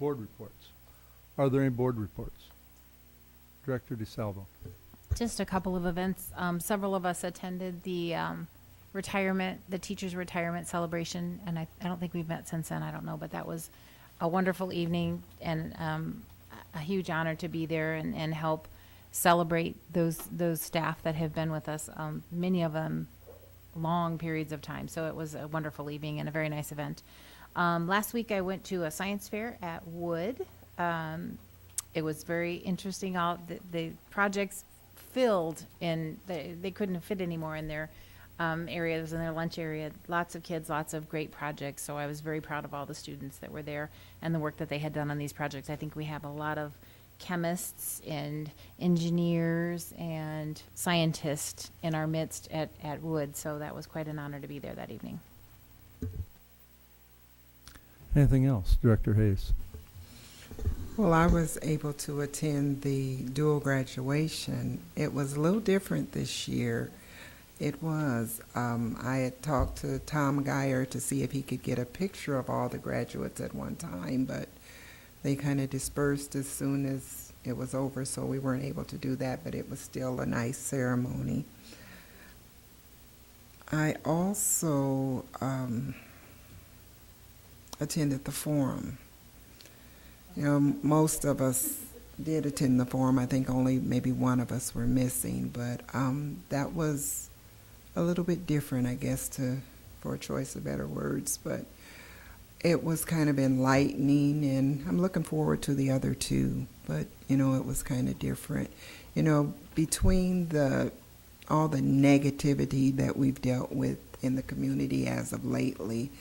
board reports. Are there any board reports? Director DaSilva. Just a couple of events. Several of us attended the teacher's retirement celebration, and I don't think we've met since then. I don't know, but that was a wonderful evening and a huge honor to be there and help celebrate those staff that have been with us, many of them long periods of time. So it was a wonderful evening and a very nice event. Last week I went to a science fair at Wood. It was very interesting. All the projects filled in, they couldn't fit anymore in their areas, in their lunch area. Lots of kids, lots of great projects. So I was very proud of all the students that were there and the work that they had done on these projects. I think we have a lot of chemists and engineers and scientists in our midst at Wood. So that was quite an honor to be there that evening. Anything else, Director Hayes? Well, I was able to attend the dual graduation. It was a little different this year. It was. I had talked to Tom Geyer to see if he could get a picture of all the graduates at one time, but they kind of dispersed as soon as it was over, so we weren't able to do that, but it was still a nice ceremony. I also attended the forum. You know, most of us did attend the forum. I think only maybe one of us were missing, but that was a little bit different, I guess, for a choice of better words, but it was kind of enlightening, and I'm looking forward to the other two, but, you know, it was kind of different. You know, between all the negativity that we've dealt with in the community as of lately,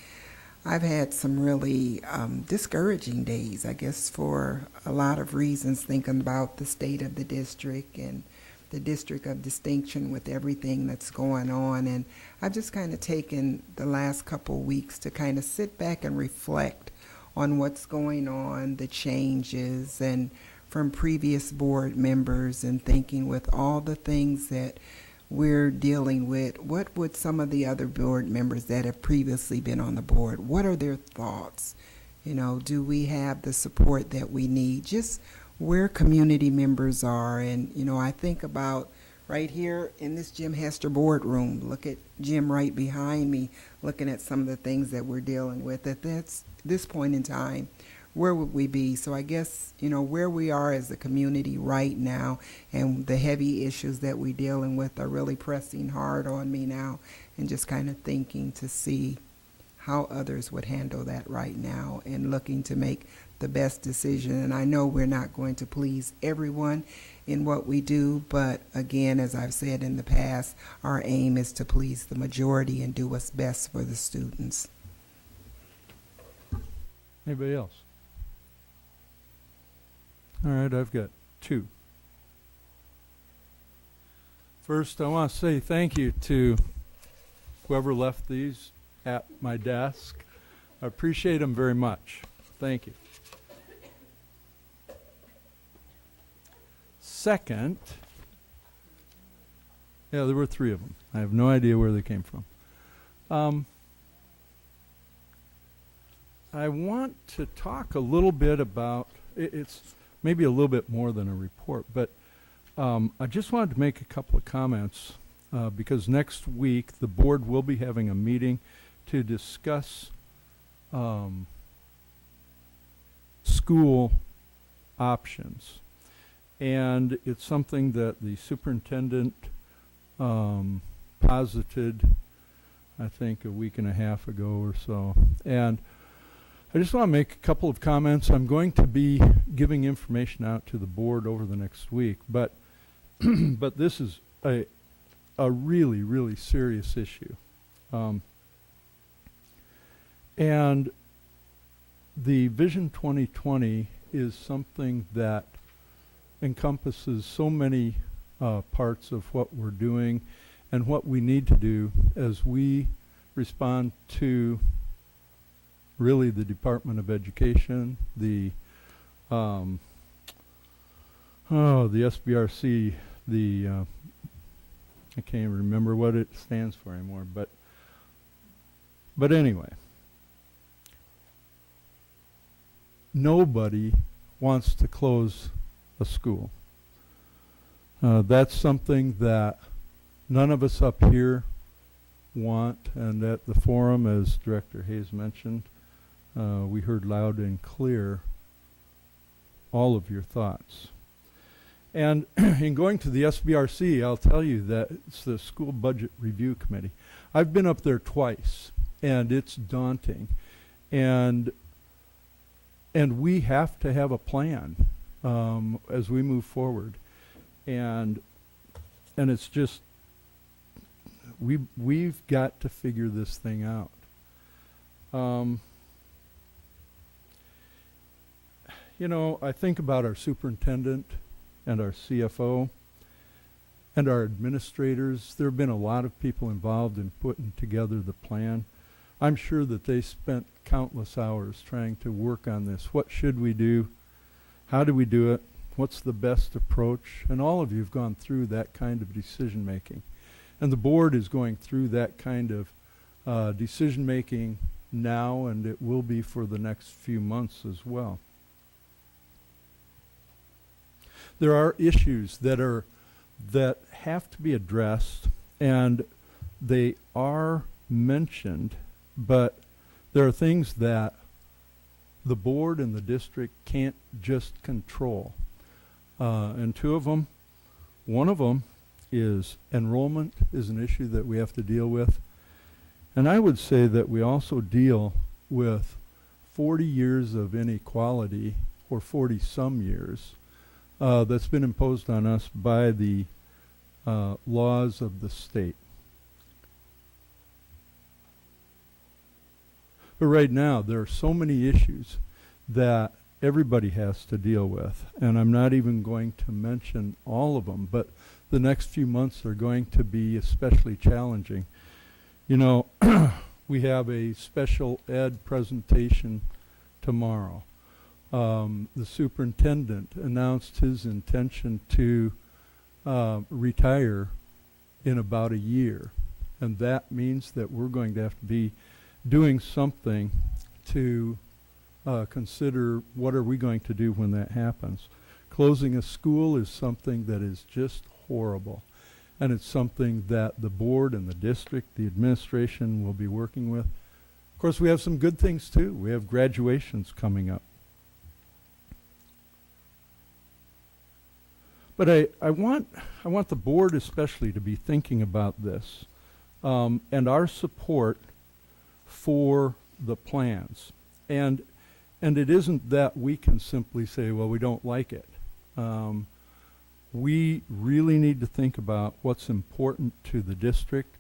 I've had some really discouraging days, I guess, for a lot of reasons, thinking about the state of the district and the district of distinction with everything that's going on. And I've just kind of taken the last couple weeks to kind of sit back and reflect on what's going on, the changes, and from previous board members, and thinking with all the things that we're dealing with, what would some of the other board members that have previously been on the board, what are their thoughts? You know, do we have the support that we need? Just where community members are. And, you know, I think about right here in this Jim Hester boardroom, look at Jim right behind me, looking at some of the things that we're dealing with. At this point in time, where would we be? So I guess, you know, where we are as a community right now and the heavy issues that we're dealing with are really pressing hard on me now, and just kind of thinking to see how others would handle that right now and looking to make the best decision. And I know we're not going to please everyone in what we do, but again, as I've said in the past, our aim is to please the majority and do what's best for the students. Anybody else? All right, I've got two. First, I want to say thank you to whoever left these at my desk. I appreciate them very much. Thank you. Second, yeah, there were three of them. I have no idea where they came from. I want to talk a little bit about, it's maybe a little bit more than a report, but I just wanted to make a couple of comments because next week the board will be having a meeting to discuss school options. And it's something that the superintendent posited, I think, a week and a half ago or so. And I just want to make a couple of comments. I'm going to be giving information out to the board over the next week, but but this is a really, really serious issue. And the Vision 2020 is something that encompasses so many parts of what we're doing and what we need to do as we respond to really the Department of Education, the SBRC, I can't even remember what it stands for anymore, but anyway, nobody wants to close a school. That's something that none of us up here want, and at the forum, as Director Hayes mentioned, we heard loud and clear all of your thoughts. And in going to the SBRC, I'll tell you that it's the School Budget Review Committee. I've been up there twice, and it's daunting. And we have to have a plan as we move forward. And it's just, we've got to figure this thing out. You know, I think about our superintendent and our CFO and our administrators. There have been a lot of people involved in putting together the plan. I'm sure that they spent countless hours trying to work on this. What should we do? How do we do it? What's the best approach? And all of you have gone through that kind of decision making. And the board is going through that kind of decision making now, and it will be for the next few months as well. There are issues that have to be addressed, and they are mentioned, but there are things that the board and the district can't just control. And two of them, one of them is enrollment is an issue that we have to deal with. And I would say that we also deal with 40 years of inequality, or 40 some years, that's been imposed on us by the laws of the state. But right now, there are so many issues that everybody has to deal with, and I'm not even going to mention all of them, but the next few months are going to be especially challenging. You know, we have a special ed presentation tomorrow. The superintendent announced his intention to retire in about a year, and that means that we're going to have to be doing something to consider what are we going to do when that happens. Closing a school is something that is just horrible, and it's something that the board and the district, the administration will be working with. Of course, we have some good things too. We have graduations coming up. But I want the board especially to be thinking about this and our support for the plans. And it isn't that we can simply say, well, we don't like it. We really need to think about what's important to the district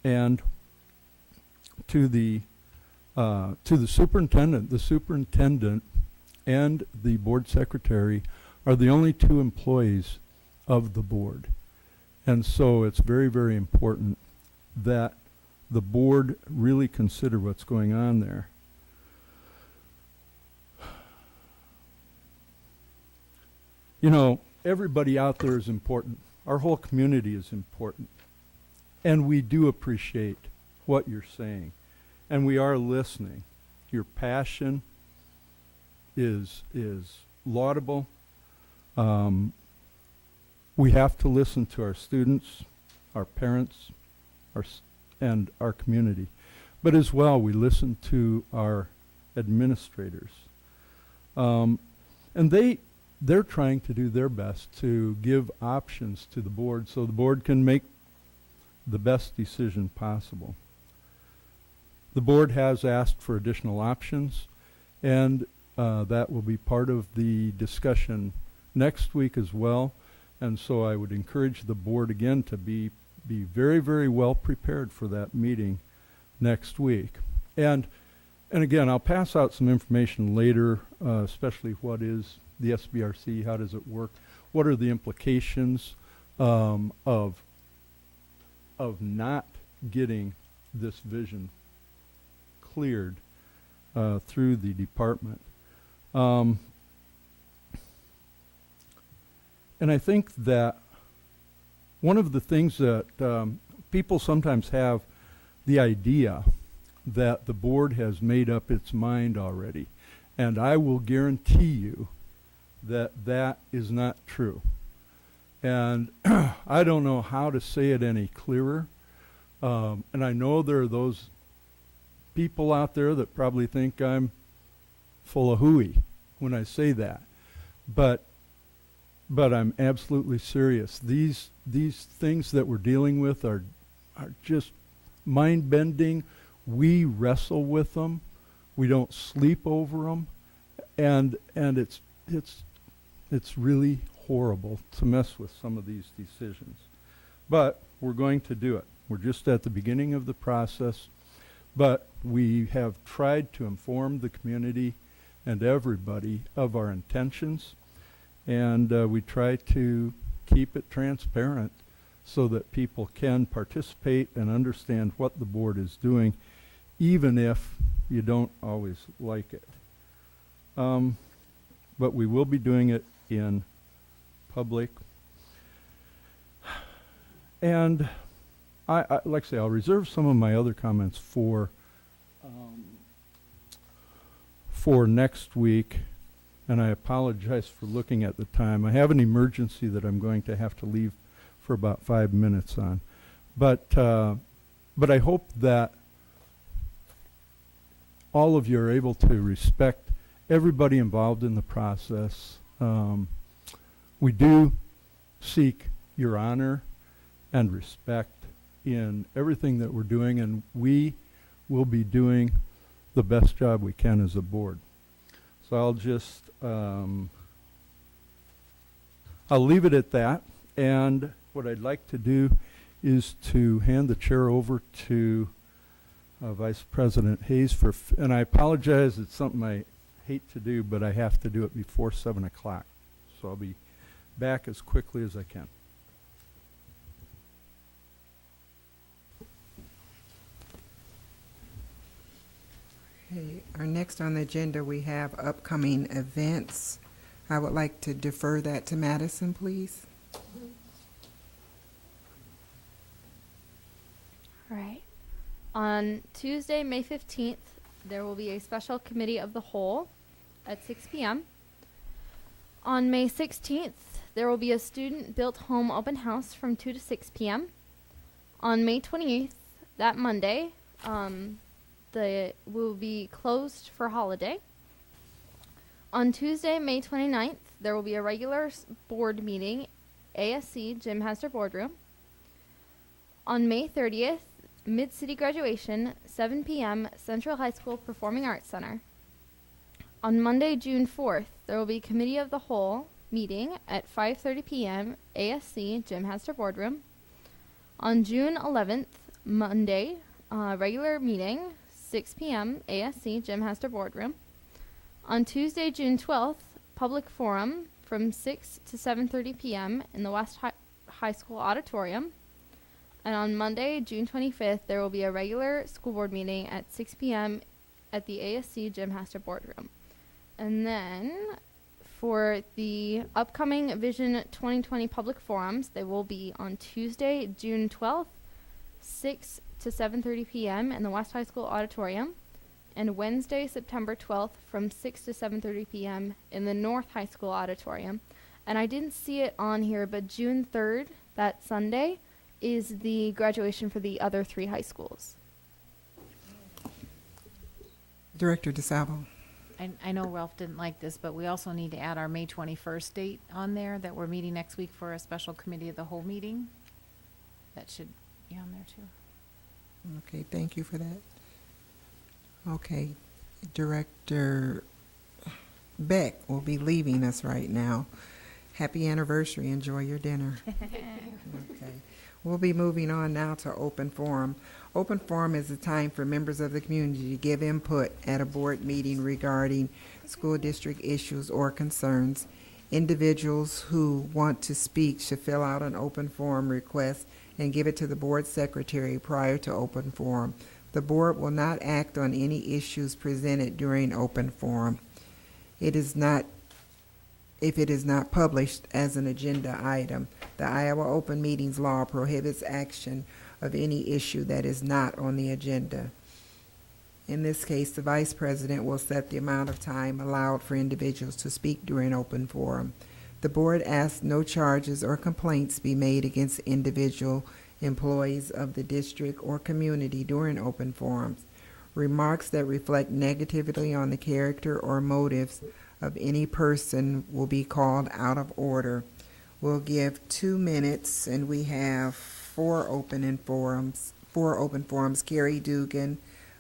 and to the superintendent. The superintendent and the board secretary are the only two employees of the board. And so it's very, very important that the board really consider what's going on there. You know, everybody out there is important. Our whole community is important. And we do appreciate what you're saying. And we are listening. Your passion is laudable. We have to listen to our students, our parents, and our community. But as well, we listen to our administrators. And they're trying to do their best to give options to the board so the board can make the best decision possible. The board has asked for additional options, and that will be part of the discussion next week as well. And so I would encourage the board again to be very, very well prepared for that meeting next week. And again, I'll pass out some information later, especially what is the SBRC, how does it work, what are the implications of not getting this vision cleared through the department. And I think that one of the things that people sometimes have the idea that the board has made up its mind already. And I will guarantee you that that is not true. And I don't know how to say it any clearer. And I know there are those people out there that probably think I'm full of hooey when I say that. But I'm absolutely serious. These things that we're dealing with are just mind-bending. We wrestle with them. We don't sleep over them, and it's really horrible to mess with some of these decisions. But we're going to do it. We're just at the beginning of the process, but we have tried to inform the community and everybody of our intentions, and we try to keep it transparent so that people can participate and understand what the board is doing, even if you don't always like it. But we will be doing it in public. And I like I say, I'll reserve some of my other comments for next week, and I apologize for looking at the time. I have an emergency that I'm going to have to leave for about 5 minutes on. But I hope that all of you are able to respect everybody involved in the process. We do seek your honor and respect in everything that we're doing, and we will be doing the best job we can as a board. So I'll just, I'll leave it at that. And what I'd like to do is to hand the chair over to Vice President Hayes and I apologize, it's something I hate to do, but I have to do it before 7 o'clock. So I'll be back as quickly as I can. Okay, our next on the agenda, we have upcoming events. I would like to defer that to Madison, please. All right. On Tuesday, May 15th, there will be a special committee of the whole at 6 p.m. On May 16th, there will be a student-built home open house from 2 to 6 p.m. On May 28th, that Monday, will be closed for holiday. On Tuesday, May 29th, there will be a regular board meeting, ASC, Jim Hester Boardroom. On May 30th, Mid-City graduation, 7 p.m., Central High School Performing Arts Center. On Monday, June 4th, there will be Committee of the Whole meeting at 5:30 p.m., ASC, Jim Hester Boardroom. On June 11th, Monday, regular meeting, 6 p.m., ASC, Jim Hester Boardroom. On Tuesday, June 12th, public forum from 6 to 7:30 p.m. in the West High School Auditorium. And on Monday, June 25th, there will be a regular school board meeting at 6 p.m. at the ASC Jim Hester Boardroom. And then for the upcoming Vision 2020 public forums, they will be on Tuesday, June 12th, 6 to 7:30 p.m. in the West High School Auditorium, and Wednesday, September 12th, from 6 to 7:30 p.m. in the North High School Auditorium. And I didn't see it on here, but June 3rd, that Sunday, is the graduation for the other 3 high schools. Director DaSilva. I know Ralph didn't like this, but we also need to add our May 21st date on there, that we're meeting next week for a special committee of the whole meeting. That should be on there too. Okay, thank you for that. Okay, Director Baek will be leaving us right now. Happy anniversary. Enjoy your dinner. Okay. We'll be moving on now to open forum. Open forum is a time for members of the community to give input at a board meeting regarding school district issues or concerns. Individuals who want to speak should fill out an open forum request and give it to the board secretary prior to open forum. The board will not act on any issues presented during open forum. If it is not published as an agenda item. The Iowa Open Meetings Law prohibits action of any issue that is not on the agenda. In this case, the Vice President will set the amount of time allowed for individuals to speak during open forum. The board asks no charges or complaints be made against individual employees of the district or community during open forums. Remarks that reflect negatively on the character or motives of any person will be called out of order. We'll give 2 minutes, and we have four open forums. Carrie Dugan,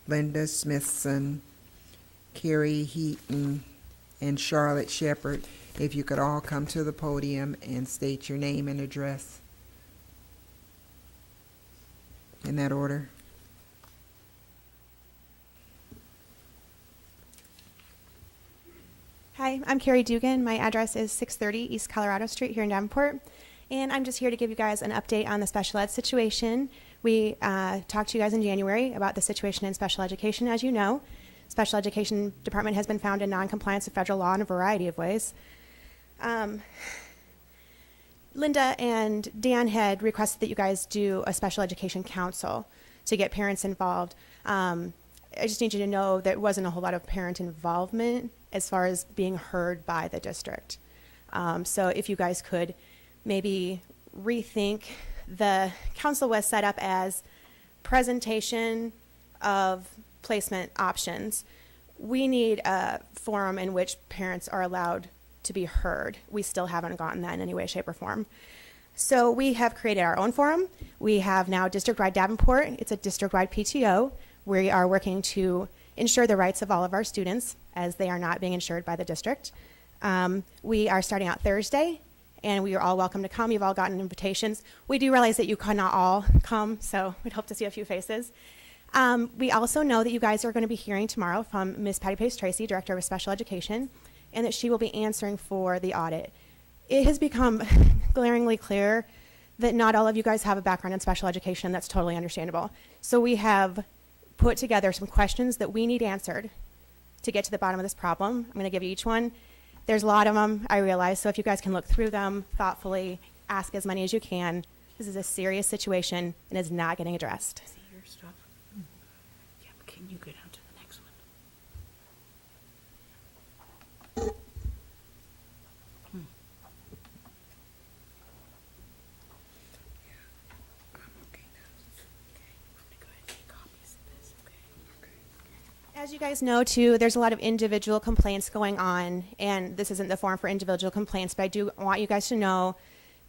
Linda Smithson, Carrie Heaton, and Charlotte Shepard. If you could all come to the podium and state your name and address. In that order. Hi, I'm Carrie Dugan. My address is 630 East Colorado Street here in Davenport. And I'm just here to give you guys an update on the special ed situation. We talked to you guys in January about the situation in special education. As you know, special education department has been found in non-compliance with federal law in a variety of ways. Linda and Dan had requested that you guys do a special education council to get parents involved. I just need you to know there wasn't a whole lot of parent involvement as far as being heard by the district. So if you guys could maybe rethink, the council was set up as presentation of placement options. We need a forum in which parents are allowed to be heard. We still haven't gotten that in any way, shape, or form. So we have created our own forum. We have now district-wide Davenport. It's a district-wide PTO. We are working to ensure the rights of all of our students as they are not being insured by the district. We are starting out Thursday, and we are all welcome to come. You've all gotten invitations. We do realize that you cannot all come, so we'd hope to see a few faces. We also know that you guys are going to be hearing tomorrow from Ms. Patty Pace Tracy, Director of Special Education, and that she will be answering for the audit. It has become glaringly clear that not all of you guys have a background in special education. That's totally understandable. So we have put together some questions that we need answered to get to the bottom of this problem. I'm going to give you each one. There's a lot of them, I realize, so if you guys can look through them thoughtfully, ask as many as you can. This is a serious situation and is not getting addressed. See your stuff? Yeah, but can you go down to the next one? As you guys know, too, there's a lot of individual complaints going on, and this isn't the forum for individual complaints, but I do want you guys to know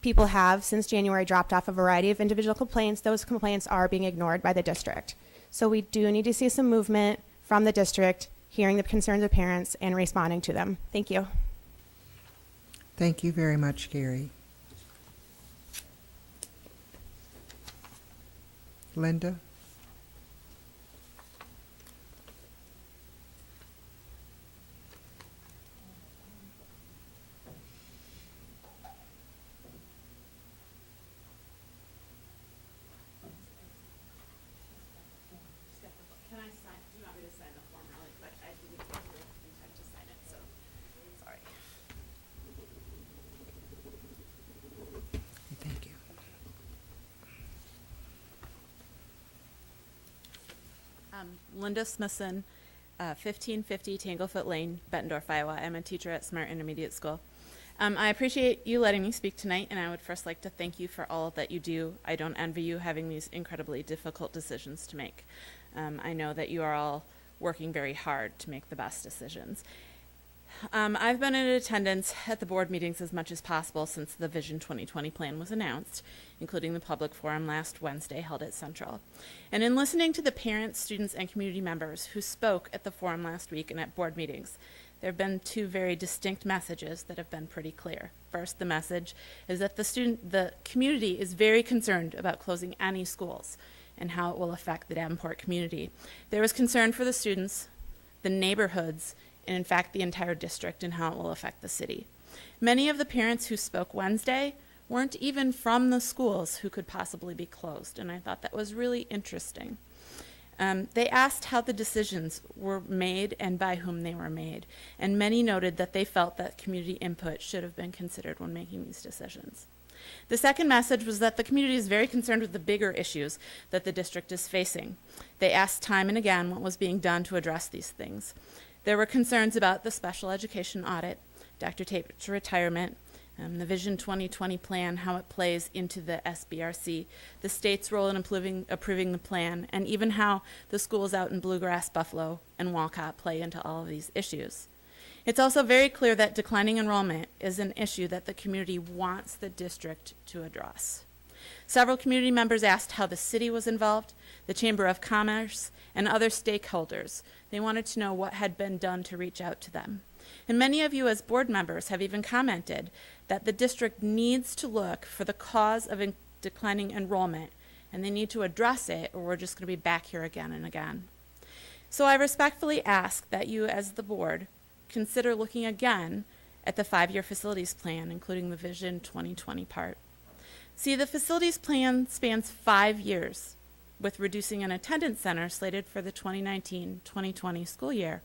people have, since January, dropped off a variety of individual complaints. Those complaints are being ignored by the district. So we do need to see some movement from the district, hearing the concerns of parents and responding to them. Thank you. Thank you very much, Carrie. Linda? Linda Smithson, 1550 Tanglefoot Lane, Bettendorf, Iowa. I'm a teacher at Smart Intermediate School. I appreciate you letting me speak tonight, and I would first like to thank you for all that you do. I don't envy you having these incredibly difficult decisions to make. I know that you are all working very hard to make the best decisions. I've been in attendance at the board meetings as much as possible since the Vision 2020 plan was announced, including the public forum last Wednesday held at Central. And in listening to the parents, students, and community members who spoke at the forum last week and at board meetings, there have been two very distinct messages that have been pretty clear. First, the message is that the community is very concerned about closing any schools and how it will affect the Davenport community. There is concern for the students, the neighborhoods, and in fact the entire district and how it will affect the city. Many of the parents who spoke Wednesday weren't even from the schools who could possibly be closed, and I thought that was really interesting. They asked how the decisions were made and by whom they were made, and many noted that they felt that community input should have been considered when making these decisions. The second message was that the community is very concerned with the bigger issues that the district is facing. They asked time and again what was being done to address these things. There were concerns about the special education audit, Dr. Tate's retirement, the Vision 2020 plan, how it plays into the SBRC, the state's role in approving the plan, and even how the schools out in Bluegrass, Buffalo, and Walcott play into all of these issues. It's also very clear that declining enrollment is an issue that the community wants the district to address. Several community members asked how the city was involved, the Chamber of Commerce, and other stakeholders. They wanted to know what had been done to reach out to them. And many of you as board members have even commented that the district needs to look for the cause of declining enrollment, and they need to address it, or we're just going to be back here again and again. So I respectfully ask that you as the board consider looking again at the 5-year facilities plan, including the Vision 2020 part. See, the facilities plan spans 5 years, with reducing an attendance center slated for the 2019-2020 school year.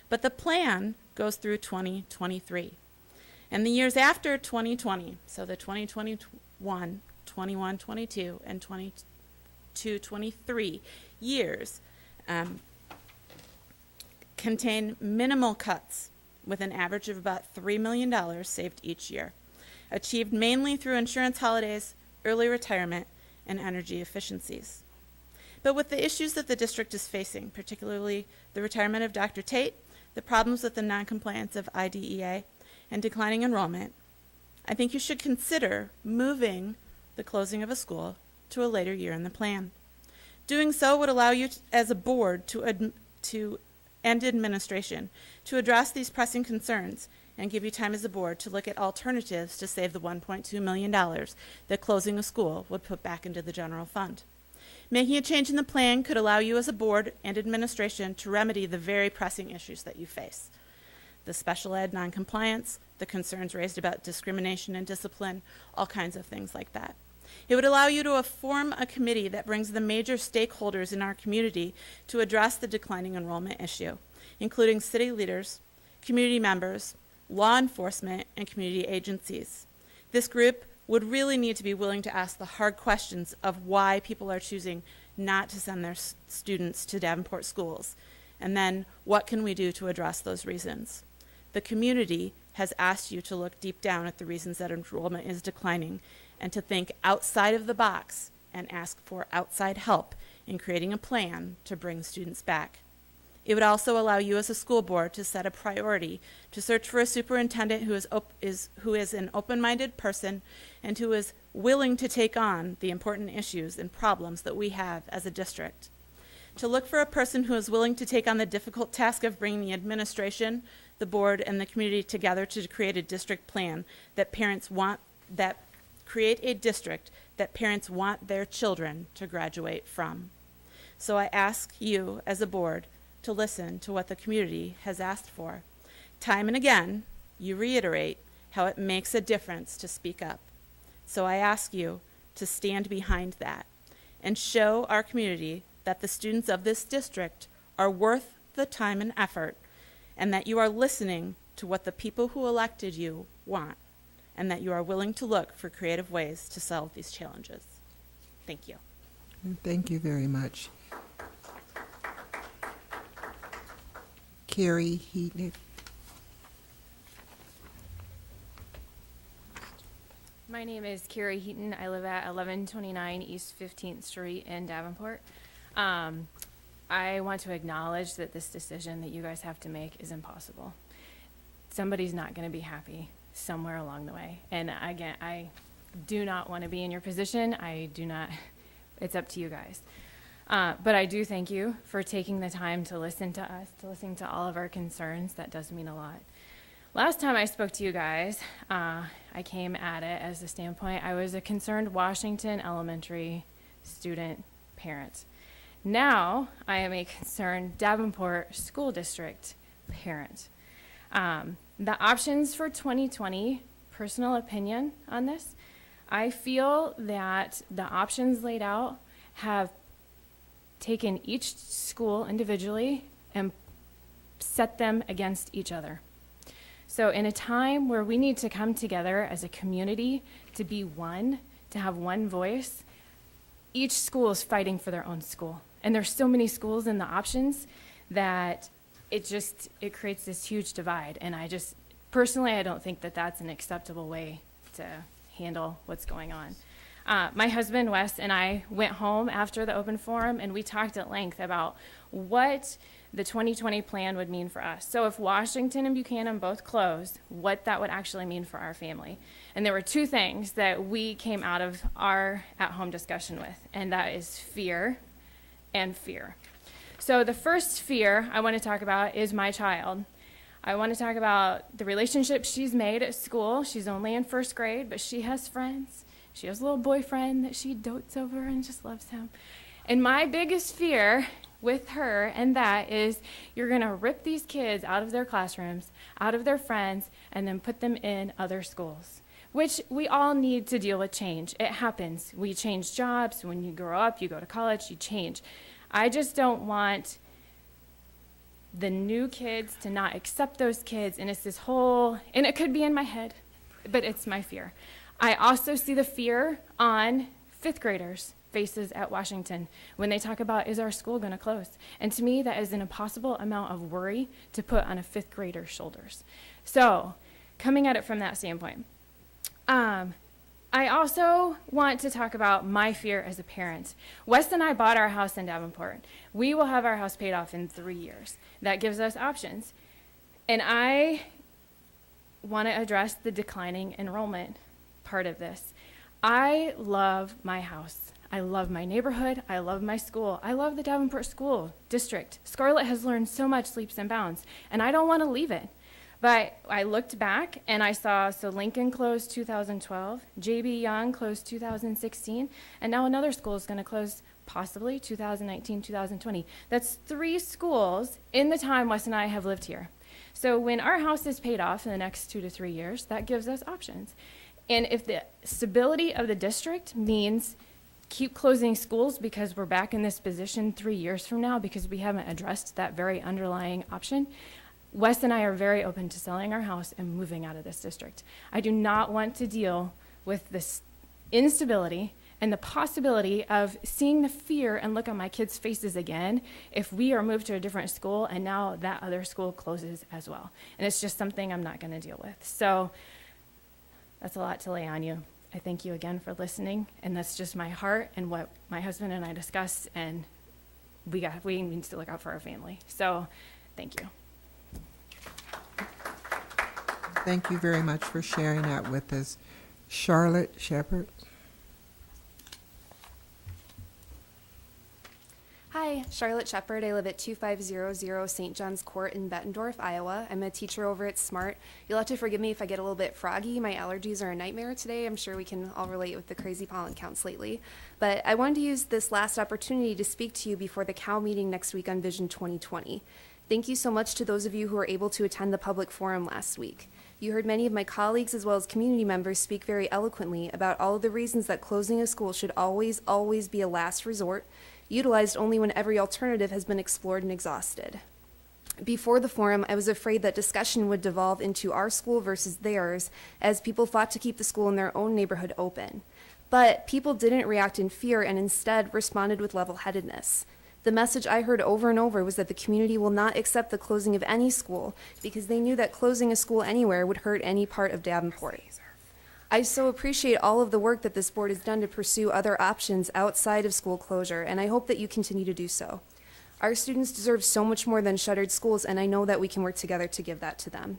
But the plan goes through 2023. And the years after 2020, so the 2021, 21-22, and 22-23 years, contain minimal cuts with an average of about $3 million saved each year, achieved mainly through insurance holidays, early retirement, and energy efficiencies. But with the issues that the district is facing, particularly the retirement of Dr. Tate, the problems with the noncompliance of IDEA, and declining enrollment, I think you should consider moving the closing of a school to a later year in the plan. Doing so would allow you as a board and administration to address these pressing concerns and give you time as a board to look at alternatives to save the $1.2 million that closing a school would put back into the general fund. Making a change in the plan could allow you as a board and administration to remedy the very pressing issues that you face. The special ed noncompliance, the concerns raised about discrimination and discipline, all kinds of things like that. It would allow you to form a committee that brings the major stakeholders in our community to address the declining enrollment issue, including city leaders, community members, law enforcement, and community agencies. This group would really need to be willing to ask the hard questions of why people are choosing not to send their students to Davenport schools, and then what can we do to address those reasons. The community has asked you to look deep down at the reasons that enrollment is declining and to think outside of the box and ask for outside help in creating a plan to bring students back. It would also allow you as a school board to set a priority to search for a superintendent who is an open-minded person and who is willing to take on the important issues and problems that we have as a district. To look for a person who is willing to take on the difficult task of bringing the administration, the board, and the community together to create a district plan that parents want, that create a district that parents want their children to graduate from. So I ask you as a board to listen to what the community has asked for. Time and again, you reiterate how it makes a difference to speak up. So I ask you to stand behind that and show our community that the students of this district are worth the time and effort, and that you are listening to what the people who elected you want, and that you are willing to look for creative ways to solve these challenges. Thank you. Thank you very much. Carrie Heaton. My name is Carrie Heaton. I live at 1129 East 15th Street in Davenport. I want to acknowledge that this decision that you guys have to make is impossible. Somebody's not going to be happy somewhere along the way. And again, I do not want to be in your position. I do not, it's up to you guys. But I do thank you for taking the time to listen to us, to listen to all of our concerns. That does mean a lot. Last time I spoke to you guys, I came at it as a standpoint. I was a concerned Washington Elementary student parent. Now I am a concerned Davenport School District parent. The options for 2020, personal opinion on this, I feel that the options laid out have taken each school individually and set them against each other. So in a time where we need to come together as a community to be one, to have one voice, each school is fighting for their own school. And there's so many schools in the options that it creates this huge divide. And personally, I don't think that that's an acceptable way to handle what's going on. My husband, Wes, and I went home after the open forum, and we talked at length about what the 2020 plan would mean for us. So if Washington and Buchanan both closed, what that would actually mean for our family. And there were two things that we came out of our at-home discussion with, and that is fear and fear. So the first fear I want to talk about is my child. I want to talk about the relationship she's made at school. She's only in first grade, but she has friends. She has a little boyfriend that she dotes over and just loves him. And my biggest fear with her and that is you're going to rip these kids out of their classrooms, out of their friends, and then put them in other schools, which we all need to deal with change. It happens. We change jobs. When you grow up, you go to college, you change. I just don't want the new kids to not accept those kids, and it's this whole, and it could be in my head, but it's my fear. I also see the fear on fifth graders' faces at Washington when they talk about, is our school going to close? And to me, that is an impossible amount of worry to put on a fifth grader's shoulders. So, coming at it from that standpoint, I also want to talk about my fear as a parent. Wes and I bought our house in Davenport. We will have our house paid off in 3 years. That gives us options. And I want to address the declining enrollment part of this. I love my house. I love my neighborhood. I love my school. I love the Davenport School District. Scarlett has learned so much leaps and bounds, and I don't want to leave it. But I looked back and I saw, so Lincoln closed 2012, J.B. Young closed 2016, and now another school is going to close possibly 2019, 2020. That's 3 schools in the time Wes and I have lived here. So when our house is paid off in the next 2 to 3 years, that gives us options. And if the stability of the district means keep closing schools because we're back in this position 3 years from now because we haven't addressed that very underlying option, Wes and I are very open to selling our house and moving out of this district. I do not want to deal with this instability and the possibility of seeing the fear and look on my kids' faces again if we are moved to a different school and now that other school closes as well. And it's just something I'm not going to deal with. So that's a lot to lay on you. I thank you again for listening, and that's just my heart and what my husband and I discussed, and we need to look out for our family. So thank you. Thank you very much for sharing that with us. Charlotte Shepard. Hi, Charlotte Shepard. I live at 2500 St. John's Court in Bettendorf, Iowa. I'm a teacher over at SMART. You'll have to forgive me if I get a little bit froggy. My allergies are a nightmare today. I'm sure we can all relate with the crazy pollen counts lately. But I wanted to use this last opportunity to speak to you before the COW meeting next week on Vision 2020. Thank you so much to those of you who were able to attend the public forum last week. You heard many of my colleagues as well as community members speak very eloquently about all of the reasons that closing a school should always, always be a last resort, utilized only when every alternative has been explored and exhausted. Before the forum, I was afraid that discussion would devolve into our school versus theirs as people fought to keep the school in their own neighborhood open. But people didn't react in fear and instead responded with level-headedness. The message I heard over and over was that the community will not accept the closing of any school because they knew that closing a school anywhere would hurt any part of Davenport. I so appreciate all of the work that this board has done to pursue other options outside of school closure, and I hope that you continue to do so. Our students deserve so much more than shuttered schools, and I know that we can work together to give that to them.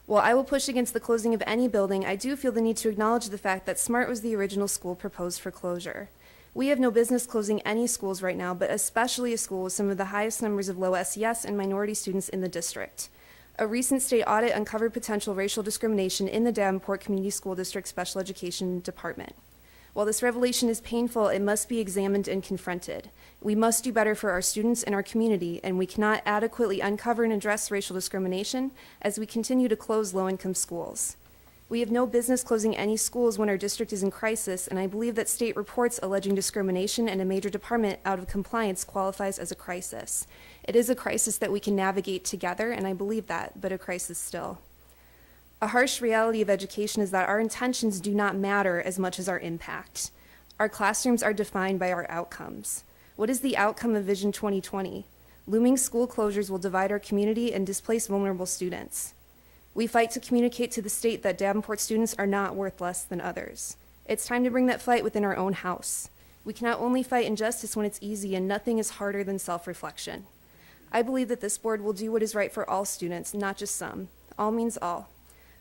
While I will push against the closing of any building, I do feel the need to acknowledge the fact that SMART was the original school proposed for closure. We have no business closing any schools right now, but especially a school with some of the highest numbers of low SES and minority students in the district. A recent state audit uncovered potential racial discrimination in the Davenport Community School District Special Education Department. While this revelation is painful, it must be examined and confronted. We must do better for our students and our community, and we cannot adequately uncover and address racial discrimination as we continue to close low-income schools. We have no business closing any schools when our district is in crisis, and I believe that state reports alleging discrimination in a major department out of compliance qualifies as a crisis. It is a crisis that we can navigate together, and I believe that, but a crisis still. A harsh reality of education is that our intentions do not matter as much as our impact. Our classrooms are defined by our outcomes. What is the outcome of Vision 2020? Looming school closures will divide our community and displace vulnerable students. We fight to communicate to the state that Davenport students are not worth less than others. It's time to bring that fight within our own house. We cannot only fight injustice when it's easy, and nothing is harder than self-reflection. I believe that this board will do what is right for all students, not just some. All means all.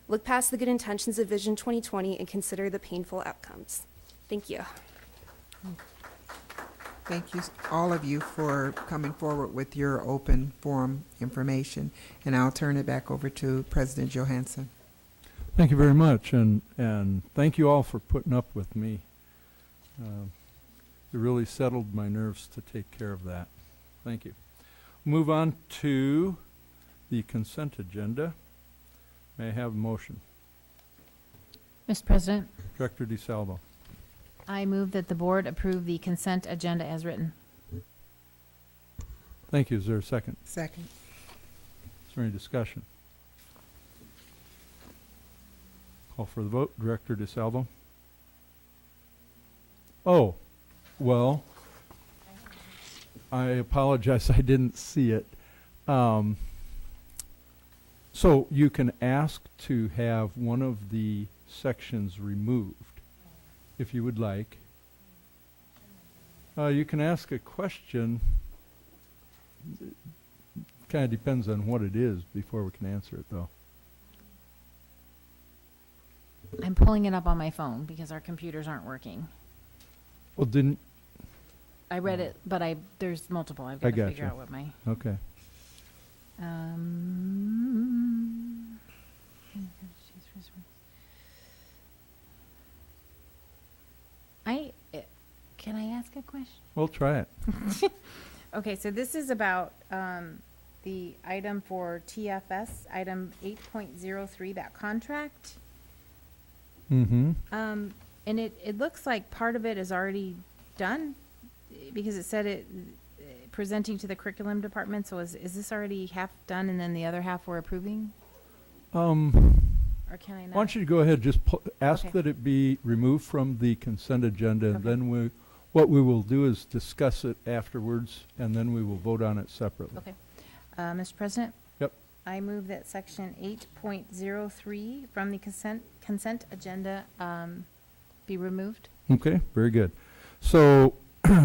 Look past the good intentions of Vision 2020 and consider the painful outcomes. Thank you. Thank you, all of you, for coming forward with your open forum information. And I'll turn it back over to President Johansson. Thank you very much, and thank you all for putting up with me. It really settled my nerves to take care of that. Thank you. Move on to the consent agenda. May I have a motion? Mr. President, Director DaSilva. I move that the board approve the consent agenda as written. Thank you. Is there a second? Second. Is there any discussion? Call for the vote. Director DaSilva. Oh, well, I apologize. I didn't see it. So you can ask to have one of the sections removed, if you would like. You can ask a question. Kind of depends on what it is before we can answer it, though. I'm pulling it up on my phone because our computers aren't working. Well, didn't... I read it, but there's multiple. I've got to figure out what my... Okay. Can I ask a question? We'll try it. Okay, so this is about the item for TFS, item 8.03, that contract. Mm-hmm. And it looks like part of it is already done because it said it presenting to the curriculum department. So is this already half done and then the other half we're approving? Or can I not? Why don't you go ahead, just ask Okay. that it be removed from the consent agenda, and then what we will do is discuss it afterwards, and then we will vote on it separately. Okay. Mr. President? Yep. I move that section 8.03 from the consent agenda be removed. Okay, very good. So,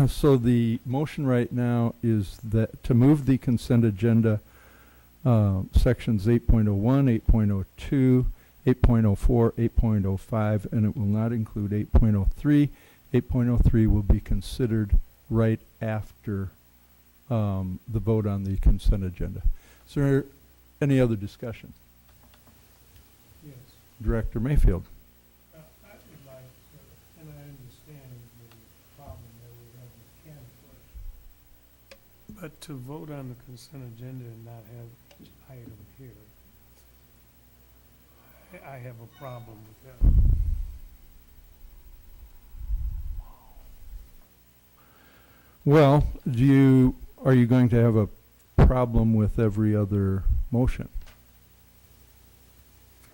so the motion right now is that to move the consent agenda sections 8.01, 8.02, 8.04, 8.05, and it will not include 8.03. 8.03 will be considered right after the vote on the consent agenda. Is there any other discussion? Yes. Director Mayfield. I would like to, and I understand the problem that we have with Canada, but to vote on the consent agenda and not have each item here, I have a problem with that. Well, are you going to have a problem with every other motion?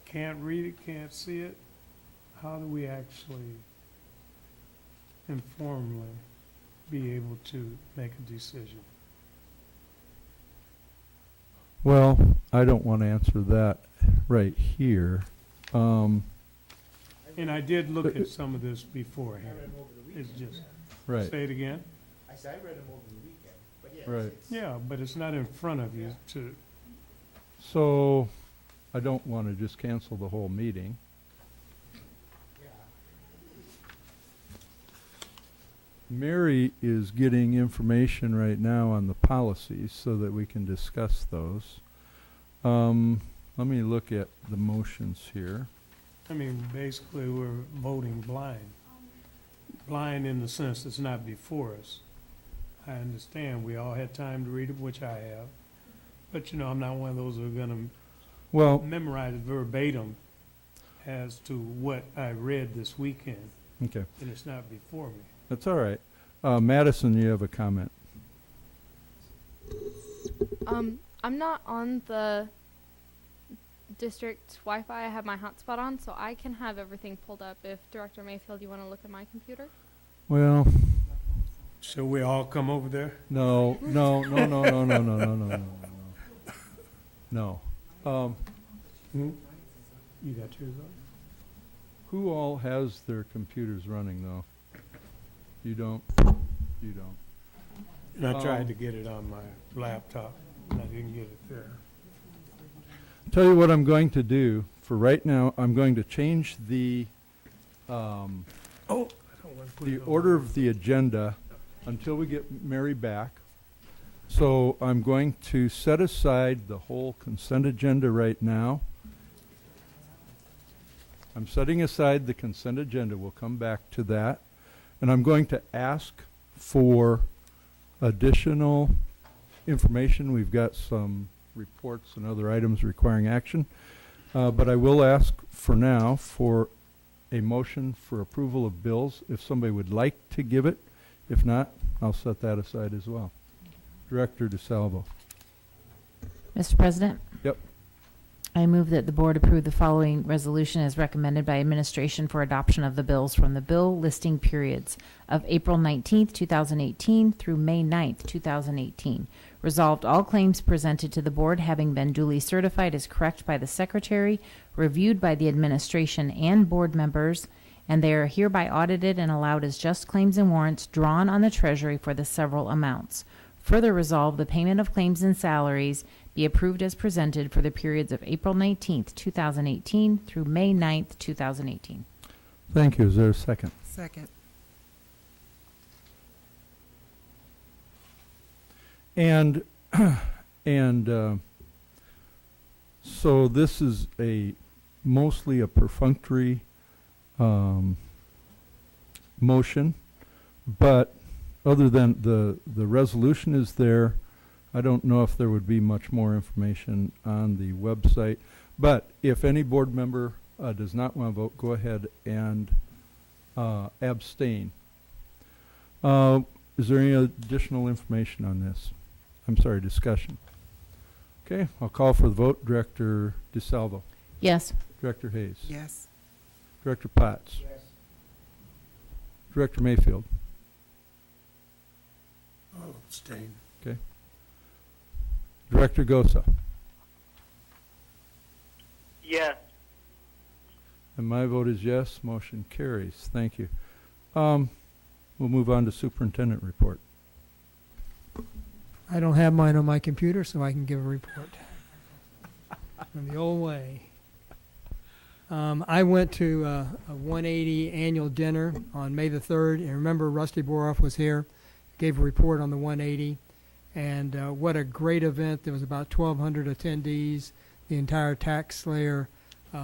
Can't read it, can't see it. How do we actually informally be able to make a decision? Well, I don't want to answer that right here. And I did look at some of this beforehand. It's just, right. Say it again? I said I read them over the weekend, but Right. Yeah, but it's not in front of you to, So I don't want to just cancel the whole meeting. Mary is getting information right now on the policies so that we can discuss those. Let me look at the motions here. I mean, basically, we're voting blind. Blind in the sense it's not before us. I understand we all had time to read it, which I have. But, you know, I'm not one of those who are going Well, to memorize it verbatim as to what I read this weekend. okay, And it's not before me. that's all right. Madison, you have a comment. I'm not on the district Wi-Fi. I have my hotspot on, so I can have everything pulled up. If Director Mayfield, you want to look at my computer? Well, Shall we all come over there? no. Hmm? You got yours on? Who all has their computers running, though? You don't? You don't. And I tried to get it on my laptop, and I didn't get it there. Tell you what I'm going to do. For right now, I'm going to change the order of the agenda until we get Mary back. So I'm going to set aside the whole consent agenda right now. I'm setting aside the consent agenda. We'll come back to that. And I'm going to ask for additional information. We've got some reports and other items requiring action. But I will ask for now for a motion for approval of bills if somebody would like to give it. If not, I'll set that aside as well. Director DaSilva. Mr. President? Yep. I move that the board approve the following resolution as recommended by administration for adoption of the bills from the bill listing periods of April 19th, 2018 through May 9th, 2018. Resolved, all claims presented to the board having been duly certified as correct by the secretary, reviewed by the administration and board members, and they are hereby audited and allowed as just claims and warrants drawn on the treasury for the several amounts. Further resolve, the payment of claims and salaries be approved as presented for the periods of April 19th, 2018 through May 9th, 2018. Thank you. Is there a second? Second. And so this is mostly a perfunctory motion, but other than the resolution is there, I don't know if there would be much more information on the website. But if any board member does not want to vote, go ahead and abstain. Is there any additional information on this? I'm sorry, discussion. Okay, I'll call for the vote. Director DaSilva. Yes. Director Hayes. Yes. Director Potts. Yes. Director Mayfield. I'll abstain. Okay. Director Gosa. Yes. And my vote is yes. Motion carries. Thank you. We'll move on to Superintendent Report. I don't have mine on my computer, so I can give a report. In the old way. I went to a 180 annual dinner on May the 3rd, and remember Rusty Boroff was here, gave a report on the 180, and what a great event. There was about 1,200 attendees. The entire tax slayer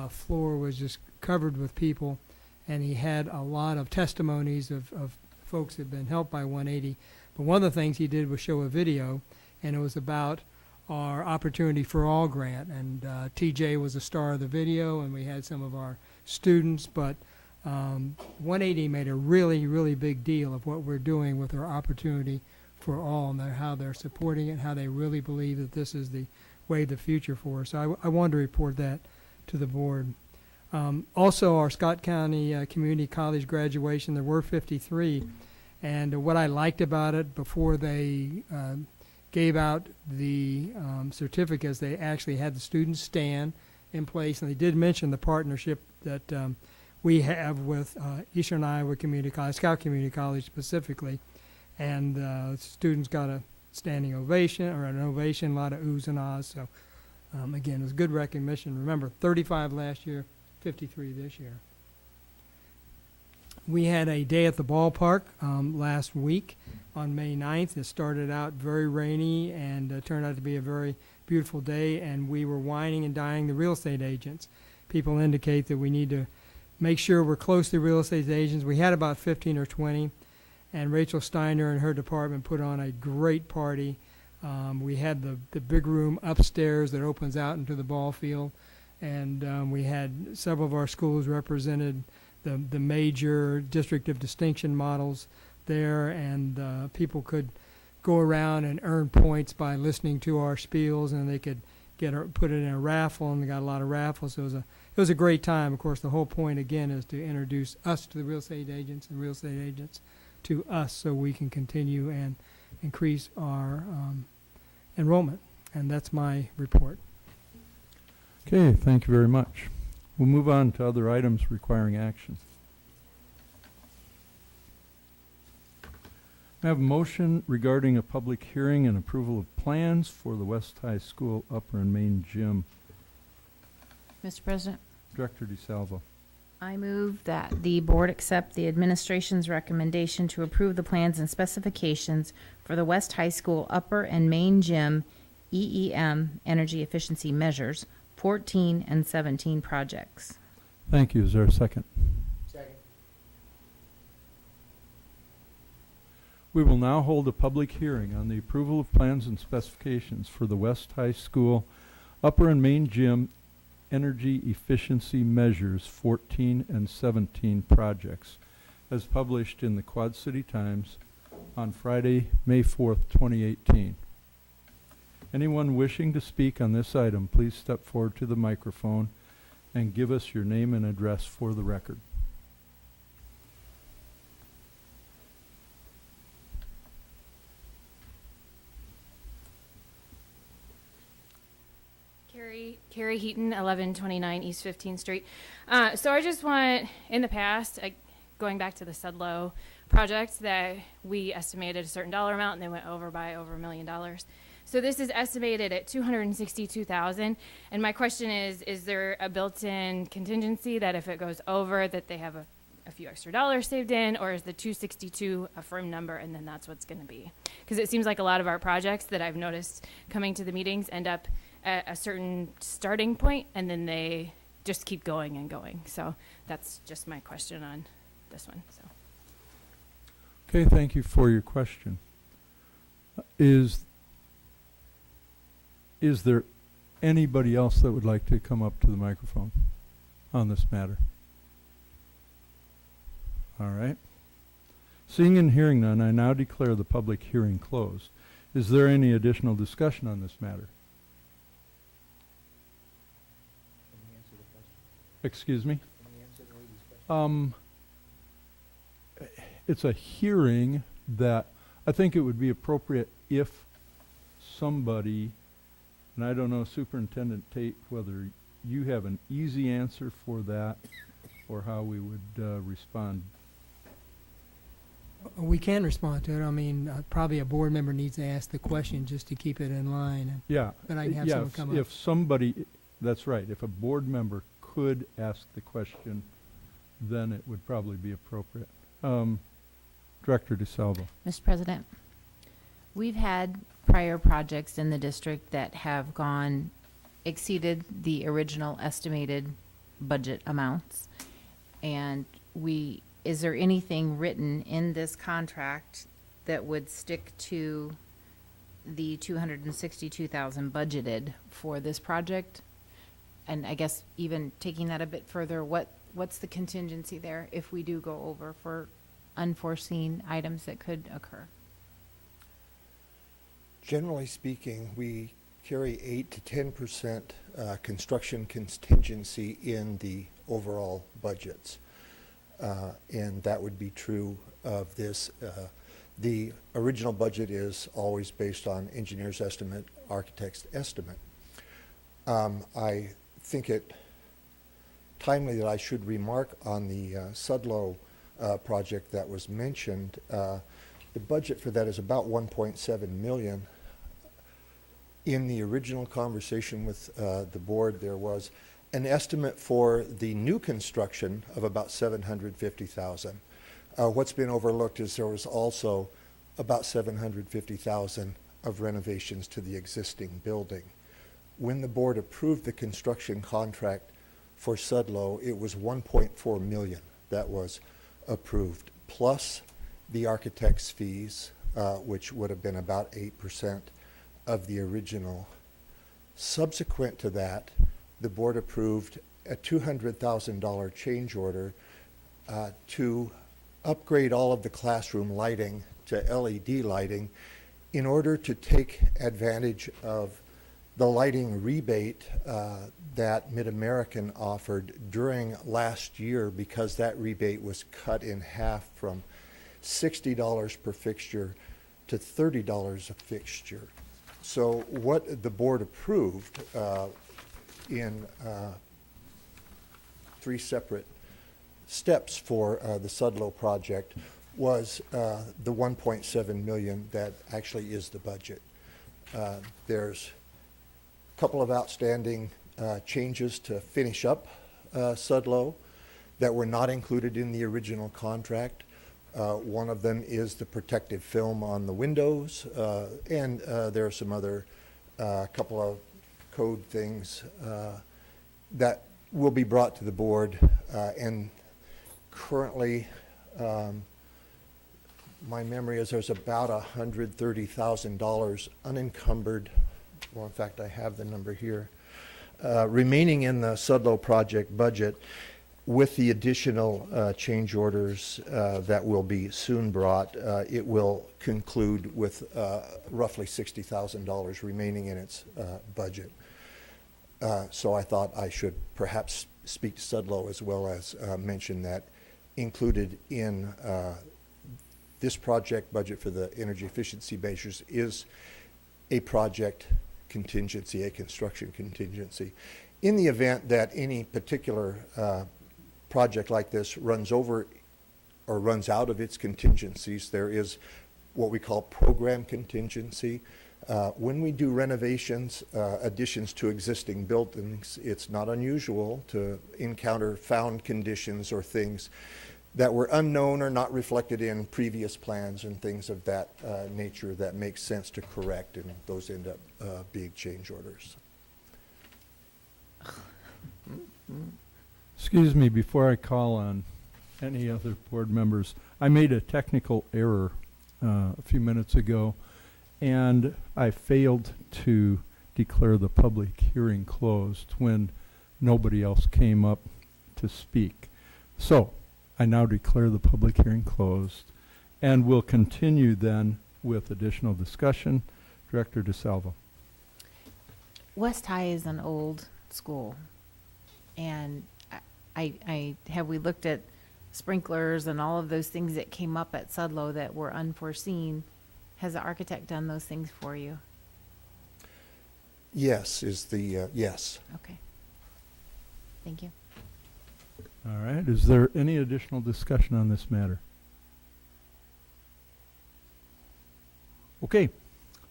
floor was just covered with people, and he had a lot of testimonies of folks that had been helped by 180. But one of the things he did was show a video, and it was about our Opportunity for All grant. And TJ was the star of the video, and we had some of our students. But 180 made a really, really big deal of what we're doing with our Opportunity for All, and how they're supporting it, how they really believe that this is the way of the future for us. So I wanted to report that to the board. Also, our Scott County Community College graduation, there were 53. And what I liked about it, before they gave out the certificates, they actually had the students stand in place, and they did mention the partnership that we have with Eastern Iowa Community College, Scott Community College specifically, and students got a standing ovation or an ovation, a lot of oohs and ahs. So again, it was good recognition. Remember, 35 last year, 53 this year. We had a day at the ballpark last week on May 9th. It started out very rainy and turned out to be a very beautiful day, and we were whining and dining the real estate agents. People indicate that we need to make sure we're close to real estate agents. We had about 15 or 20, and Rachel Steiner and her department put on a great party. We had the big room upstairs that opens out into the ball field, and we had several of our schools represented, the major district of distinction models there, and people could go around and earn points by listening to our spiels, and they could put it in a raffle, and they got a lot of raffles. So it was a great time. Of course, the whole point again is to introduce us to the real estate agents and real estate agents to us, so we can continue and increase our enrollment. And that's my report. Okay, thank you very much. We'll move on to other items requiring action. I have a motion regarding a public hearing and approval of plans for the West High School Upper and Main Gym. Mr. President, Director DaSilva. I move that the board accept the administration's recommendation to approve the plans and specifications for the West High School Upper and Main Gym EEM energy efficiency measures 14 and 17 projects. Thank you. Is there a second? Second. We will now hold a public hearing on the approval of plans and specifications for the West High School Upper and Main Gym energy efficiency measures 14 and 17 projects as published in the Quad City Times on Friday, May 4th, 2018. Anyone wishing to speak on this item, please step forward to the microphone and give us your name and address for the record. Carrie Heaton, 1129 East 15th Street. So I just want, in the past, going back to the Sudlow project, that we estimated a certain dollar amount and they went over by over $1 million. So this is estimated at $262,000. And my question is there a built-in contingency that if it goes over that they have a few extra dollars saved in, or is the 262 a firm number and then that's what's going to be? Because it seems like a lot of our projects that I've noticed coming to the meetings end up at a certain starting point and then they just keep going and going. So that's just my question on this one. So. Okay, thank you for your question. Is there anybody else that would like to come up to the microphone on this matter? All right. Seeing and hearing none, I now declare the public hearing closed. Is there any additional discussion on this matter? Excuse me? It's a hearing that I think it would be appropriate if somebody, and I don't know, Superintendent Tate, whether you have an easy answer for that or how we would respond. We can respond to it. I mean, probably a board member needs to ask the question just to keep it in line. And yeah. But I can have someone come up. If somebody, that's right, if a board member could ask the question, then it would probably be appropriate. Director DaSilva. Mr. President, we've had prior projects in the district that have exceeded the original estimated budget amounts. And is there anything written in this contract that would stick to the $262,000 budgeted for this project? And I guess even taking that a bit further, what's the contingency there if we do go over for unforeseen items that could occur? Generally speaking, we carry 8 to 10% construction contingency in the overall budgets. And that would be true of this. The original budget is always based on engineer's estimate, architect's estimate. I think it timely that I should remark on the Sudlow project that was mentioned. The budget for that is about 1.7 million. In the original conversation with the board, there was an estimate for the new construction of about 750,000. What's been overlooked is there was also about 750,000 of renovations to the existing building. When the board approved the construction contract for Sudlow, it was 1.4 million that was approved, plus the architect's fees, which would have been about 8% of the original. Subsequent to that, the board approved a $200,000 change order to upgrade all of the classroom lighting to LED lighting in order to take advantage of the lighting rebate that Mid-American offered during last year, because that rebate was cut in half from $60 per fixture to $30 a fixture. So what the board approved in 3 separate steps for the Sudlow project was the 1.7 million that actually is the budget. There's a couple of outstanding changes to finish up Sudlow that were not included in the original contract. One of them is the protective film on the windows, and there are some other couple of code things that will be brought to the board, and currently my memory is there's about $130,000 unencumbered, well, in fact I have the number here, remaining in the Sudlow project budget. With the additional change orders that will be soon brought, it will conclude with roughly $60,000 remaining in its budget. So I thought I should perhaps speak to Sudlow as well as mention that included in this project budget for the energy efficiency measures is a project contingency, a construction contingency. In the event that any particular project like this runs over or runs out of its contingencies, there is what we call program contingency. When we do renovations, additions to existing buildings, it's not unusual to encounter found conditions or things that were unknown or not reflected in previous plans and things of that nature that make sense to correct, and those end up being change orders. Excuse me, before I call on any other board members, I made a technical error a few minutes ago, and I failed to declare the public hearing closed when nobody else came up to speak. So I now declare the public hearing closed, and we'll continue then with additional discussion. Director DaSilva. West High is an old school, and have we looked at sprinklers and all of those things that came up at Sudlow that were unforeseen? Has the architect done those things for you? Yes, is the yes. Okay. Thank you. All right. Is there any additional discussion on this matter? Okay.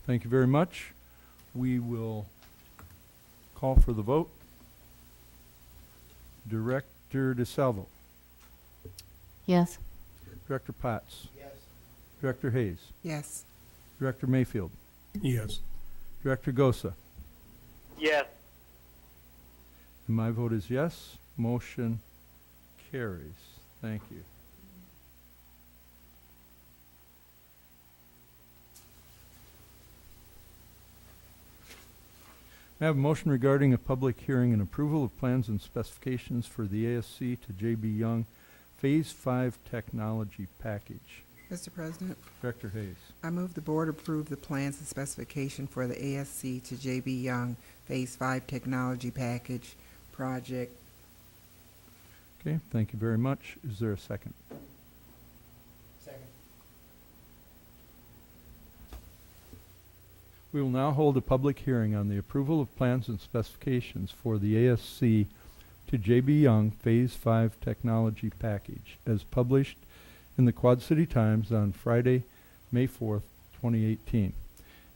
Thank you very much. We will call for the vote. Director DaSilva. Yes. Director Potts. Yes. Director Hayes. Yes. Director Mayfield. Yes. Director Gosa. Yes. And my vote is yes. Motion carries. Thank you. I have a motion regarding a public hearing and approval of plans and specifications for the ASC to J.B. Young Phase 5 Technology Package. Mr. President, Director Hayes. I move the board approve the plans and specification for the ASC to J.B. Young Phase 5 Technology Package project. Okay, thank you very much. Is there a second? Second. We will now hold a public hearing on the approval of plans and specifications for the ASC to J.B. Young Phase 5 Technology Package as published in the Quad City Times on Friday, May 4th, 2018.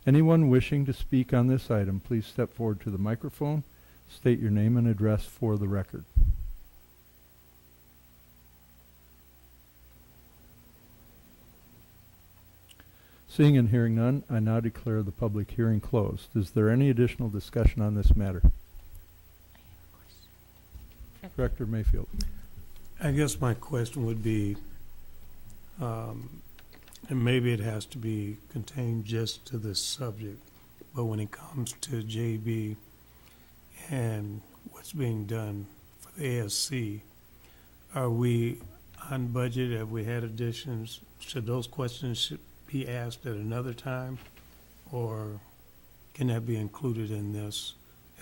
Anyone wishing to speak on this item, please step forward to the microphone. State your name and address for the record. Seeing and hearing none, I now declare the public hearing closed. Is there any additional discussion on this matter? Director Mayfield. I guess my question would be, and maybe it has to be contained just to this subject, but when it comes to JB and what's being done for the ASC, are we on budget? Have we had additions? Should those questions be asked at another time, or can that be included in this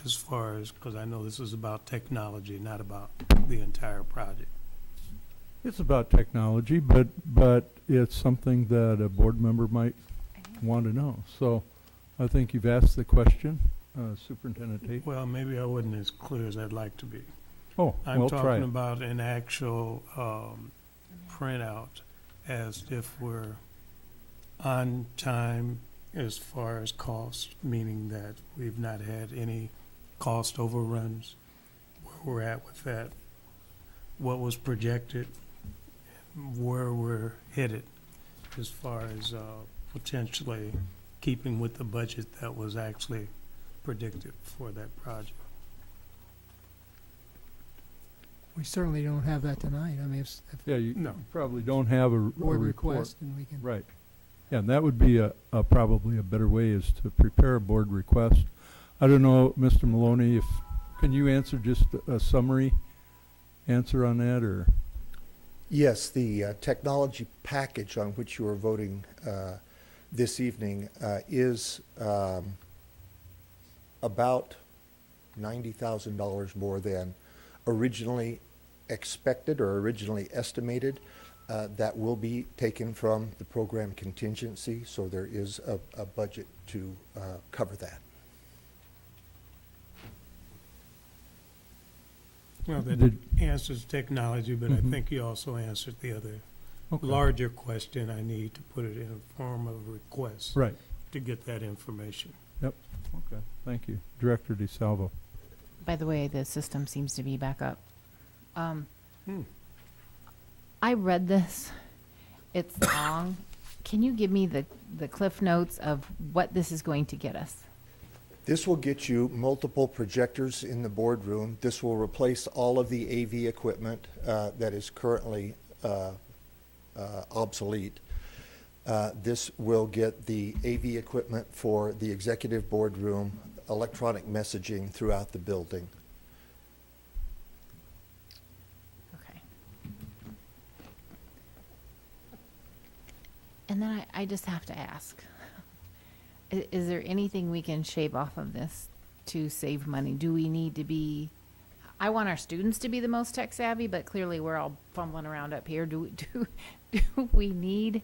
as far as, because I know this is about technology, not about the entire project? It's about technology, but it's something that a board member might want to know. So I think you've asked the question, Superintendent Tate. Well, maybe I wasn't as clear as I'd like to be. Oh, I'm well, try talking it. about an actual printout as if we're on time as far as cost, meaning that we've not had any cost overruns, where we're at with that, what was projected, where we're headed as far as potentially keeping with the budget that was actually predicted for that project. We certainly don't have that tonight. I mean, if Yeah, you probably don't have a board report. request, and we can. Right. Yeah, and that would be probably a better way is to prepare a board request. I don't know, Mr. Maloney, can you answer just a summary answer on that, or? Yes, the technology package on which you are voting this evening is about $90,000 more than originally expected or originally estimated. That will be taken from the program contingency, so there is a budget to cover that. Well, that answers technology, but I think you also answered the other larger question. I need to put it in a form of a request to get that information. Yep. Okay. Thank you. Director DaSilva. By the way, the system seems to be back up. I read this. It's long. Can you give me the cliff notes of what this is going to get us? This will get you multiple projectors in the boardroom. This will replace all of the AV equipment that is currently obsolete. This will get the AV equipment for the executive boardroom, electronic messaging throughout the building. Okay. And then I just have to ask, is there anything we can shave off of this to save money? Do we need to be, I want our students to be the most tech savvy, but clearly we're all fumbling around up here. Do we need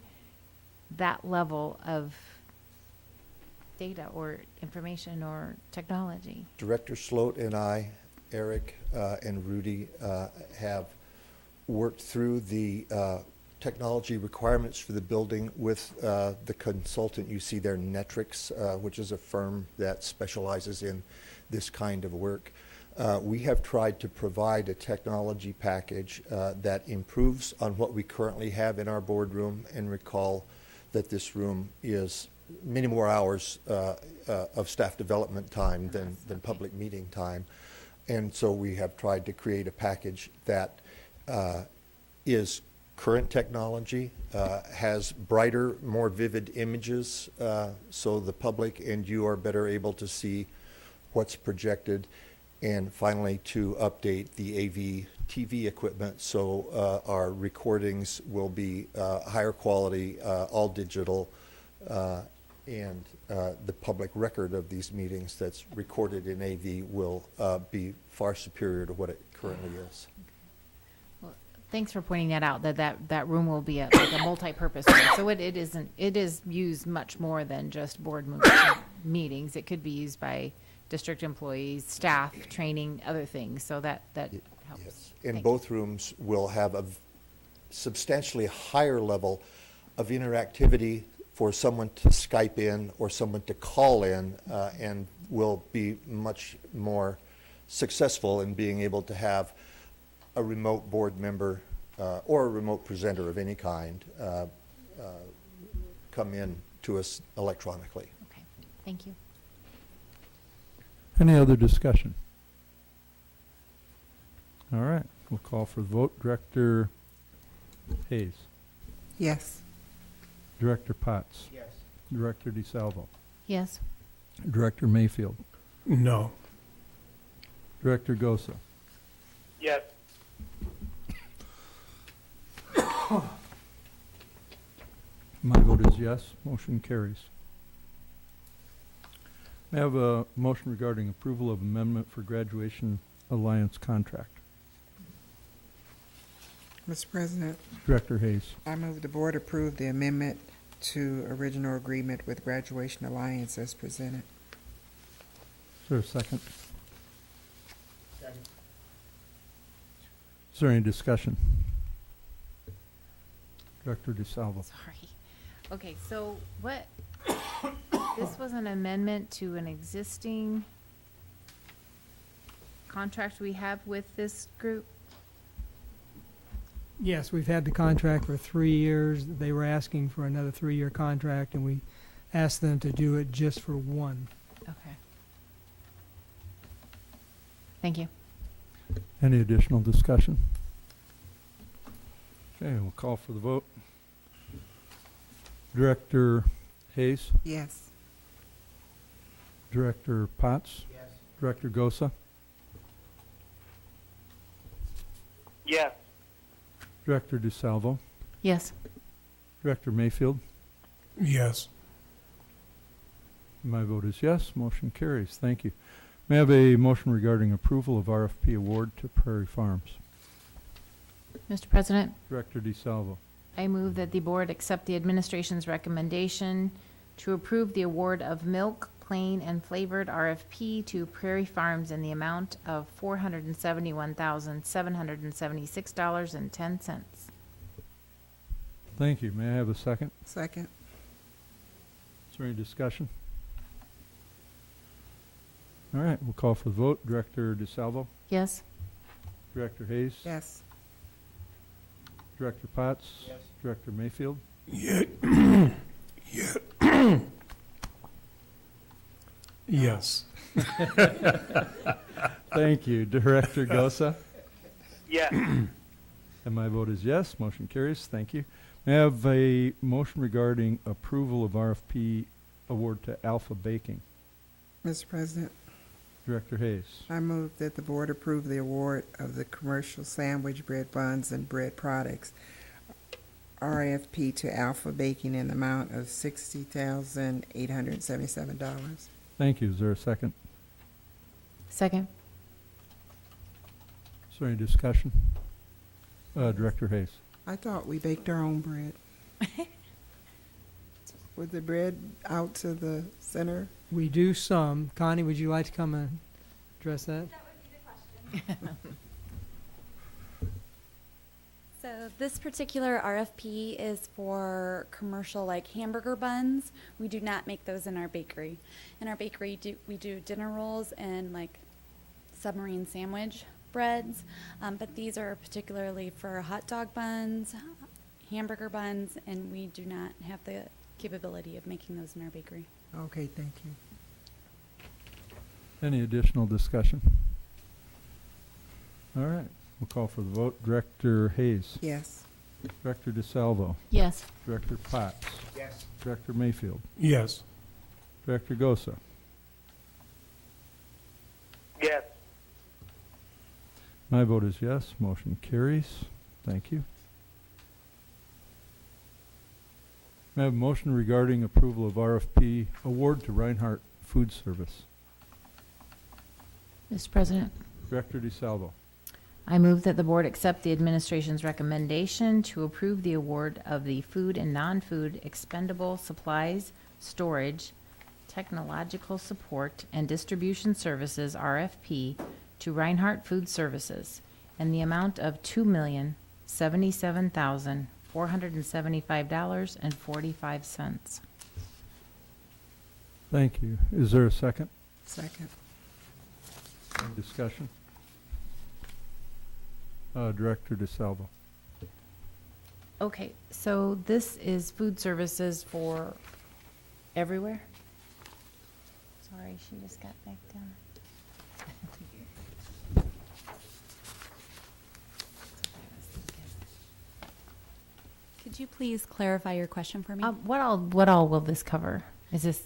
that level of data or information or technology? Director Sloat and I, Eric and Rudy, have worked through the technology requirements for the building with the consultant you see there, Netrix, which is a firm that specializes in this kind of work. We have tried to provide a technology package that improves on what we currently have in our boardroom, and recall that this room is many more hours of staff development time than public meeting time. And so we have tried to create a package that is current technology, has brighter, more vivid images, so the public and you are better able to see what's projected, and finally to update the AV TV equipment so our recordings will be higher quality, all digital, and the public record of these meetings that's recorded in AV will be far superior to what it currently is. Thanks for pointing that out, that room will be like a multi-purpose room. So it is used much more than just board meetings. It could be used by district employees, staff, training, other things. So that helps. Yes. And both rooms will have a substantially higher level of interactivity for someone to Skype in or someone to call in, and will be much more successful in being able to have a remote board member or a remote presenter of any kind come in to us electronically. Okay, thank you. Any other discussion? All right, we'll call for the vote. Director Hayes. Yes. Director Potts. Yes. Director DaSilva. Yes. Director Mayfield. No. Director Gosa. Yes. My vote is yes. Motion carries. May I have a motion regarding approval of amendment for graduation alliance contract? Mr. President, Director Hayes. I move the board approve the amendment to original agreement with Graduation Alliance as presented. Is there a second? Second. Is there any discussion? Director DaSilva. Sorry. Okay, so what, this was an amendment to an existing contract we have with this group? Yes, we've had the contract for 3 years. They were asking for another 3-year contract, and we asked them to do it just for 1. Okay. Thank you. Any additional discussion? Okay, we'll call for the vote. Director Hayes. Yes. Director Potts. Yes. Director Gosa. Yes. Director DaSilva. Yes. Director Mayfield. Yes. My vote is yes. Motion carries. Thank you. May I have a motion regarding approval of RFP award to Prairie Farms? Mr. President, Director DaSilva. I move that the board accept the administration's recommendation to approve the award of milk, plain, and flavored RFP to Prairie Farms in the amount of $471,776.10. Thank you. May I have a second? Second. Is there any discussion? All right, we'll call for the vote. Director DaSilva. Yes. Director Hayes. Yes. Director Potts. Yes. Director Mayfield. Yeah. Yeah. Yes. Thank you. Director Gosa. Yes. And my vote is yes. Motion carries. Thank you. May I have a motion regarding approval of RFP award to Alpha Baking? Mr. President, Director Hayes. I move that the board approve the award of the commercial sandwich bread buns and bread products RFP to Alpha Baking in the amount of $60,877. Thank you. Is there a second? Second. Is there any discussion? Director Hayes. I thought we baked our own bread. With the bread out to the center? We do some. Connie, would you like to come and address that? That would be the question. So this particular RFP is for commercial like hamburger buns. We do not make those in our bakery. In our bakery, we do dinner rolls and like submarine sandwich breads, but these are particularly for hot dog buns, hamburger buns, and we do not have the capability of making those in our bakery. Okay, thank you. Any additional discussion? All right. We'll call for the vote. Director Hayes. Yes. Director DaSilva. Yes. Director Potts. Yes. Director Mayfield. Yes. Director Gosa. Yes. My vote is yes. Motion carries. Thank you. May I have a motion regarding approval of RFP award to Reinhardt Food Service? Mr. President, Director DaSilva. I move that the board accept the administration's recommendation to approve the award of the food and non-food expendable supplies, storage, technological support, and distribution services RFP to Reinhardt Food Services in the amount of $2,077,475.45. Thank you. Is there a second? Second. Any discussion? Director DaSilva. Okay, so this is food services for everywhere? Sorry, she just got back down. Could you please clarify your question for me? What all will this cover? Is this,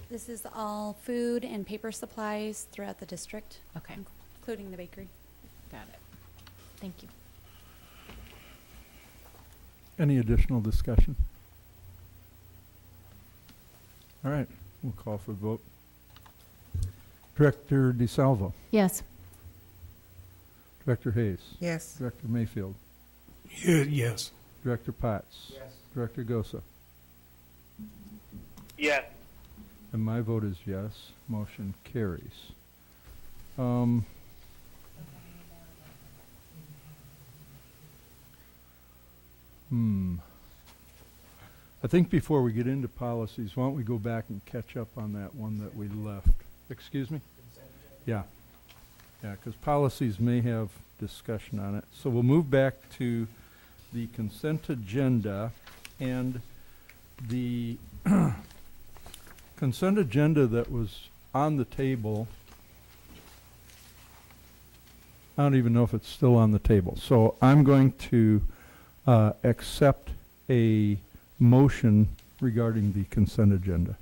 This is all food and paper supplies throughout the district. Okay. Including the bakery. got it. Thank you. Any additional discussion? All right, we'll call for the vote. Director DaSilva. Yes. Director Hayes. Yes. Director Mayfield. Yes. Director Potts. Yes. Director Gosa. Yes. And my vote is yes. Motion carries. I think before we get into policies, why don't we go back and catch up on that one that we left? Excuse me? Yeah. Yeah, because policies may have discussion on it. So we'll move back to the consent agenda, and the consent agenda that was on the table, I don't even know if it's still on the table. So I'm going to accept a motion regarding the consent agenda.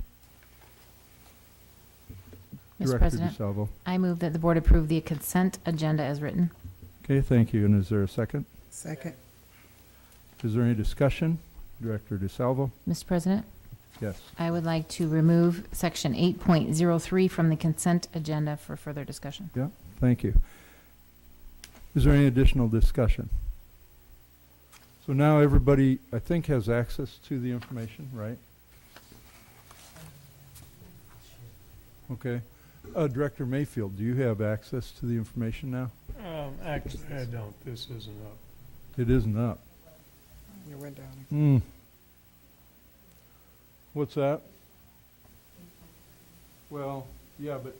Mr. Director President, DaSilva. I move that the board approve the consent agenda as written. Okay, thank you. And is there a second? Second. Is there any discussion? Director DaSilva? Mr. President, Yes. I would like to remove section 8.03 from the consent agenda for further discussion. Yeah, thank you. Is there any additional discussion? So now everybody, I think, has access to the information, right? Okay. Director Mayfield, do you have access to the information now? Actually, I don't. This isn't up. It isn't up. You went down. What's that? Well, yeah, but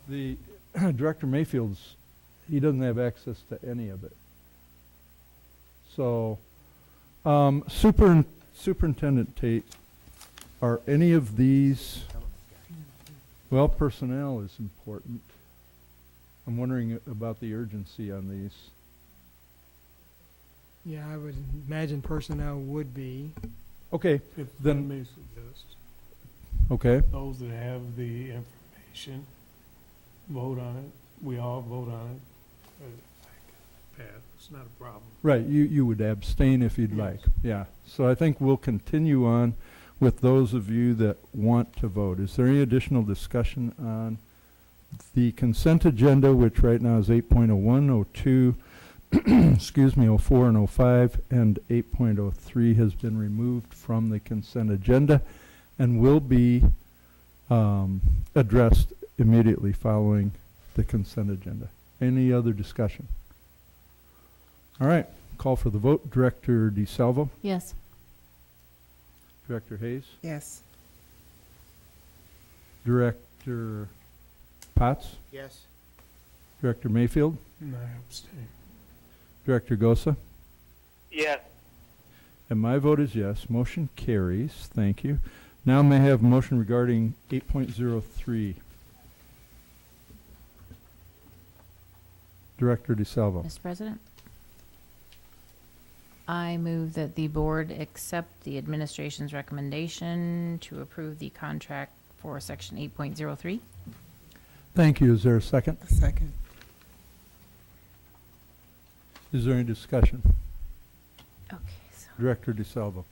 the Director Mayfield's, he doesn't have access to any of it. So, Superintendent Tate, are any of these, well, personnel is important. I'm wondering about the urgency on these. Yeah, I would imagine personnel would be. Okay, If then- I may suggest, okay, those that have the information, vote on it. We all vote on it. Pat, it's not a problem. right, you would abstain if you'd Yes. like, yeah. So I think we'll continue on with those of you that want to vote. Is there any additional discussion on the consent agenda, which right now is 8.01, 02, excuse me, 04 and 05, and 8.03 has been removed from the consent agenda and will be addressed immediately following the consent agenda. Any other discussion? All right, call for the vote. Director DaSilva? Yes. Director Hayes? Yes. Director Potts? Yes. Director Mayfield? And I abstain. Director Gosa? Yes. And my vote is yes. Motion carries. Thank you. Now may I have a motion regarding 8.03? Director DaSilva. Mr. President, I move that the board accept the administration's recommendation to approve the contract for section 8.03. Thank you. Is there a second? Second. Is there any discussion? Okay, so. Director DaSilva.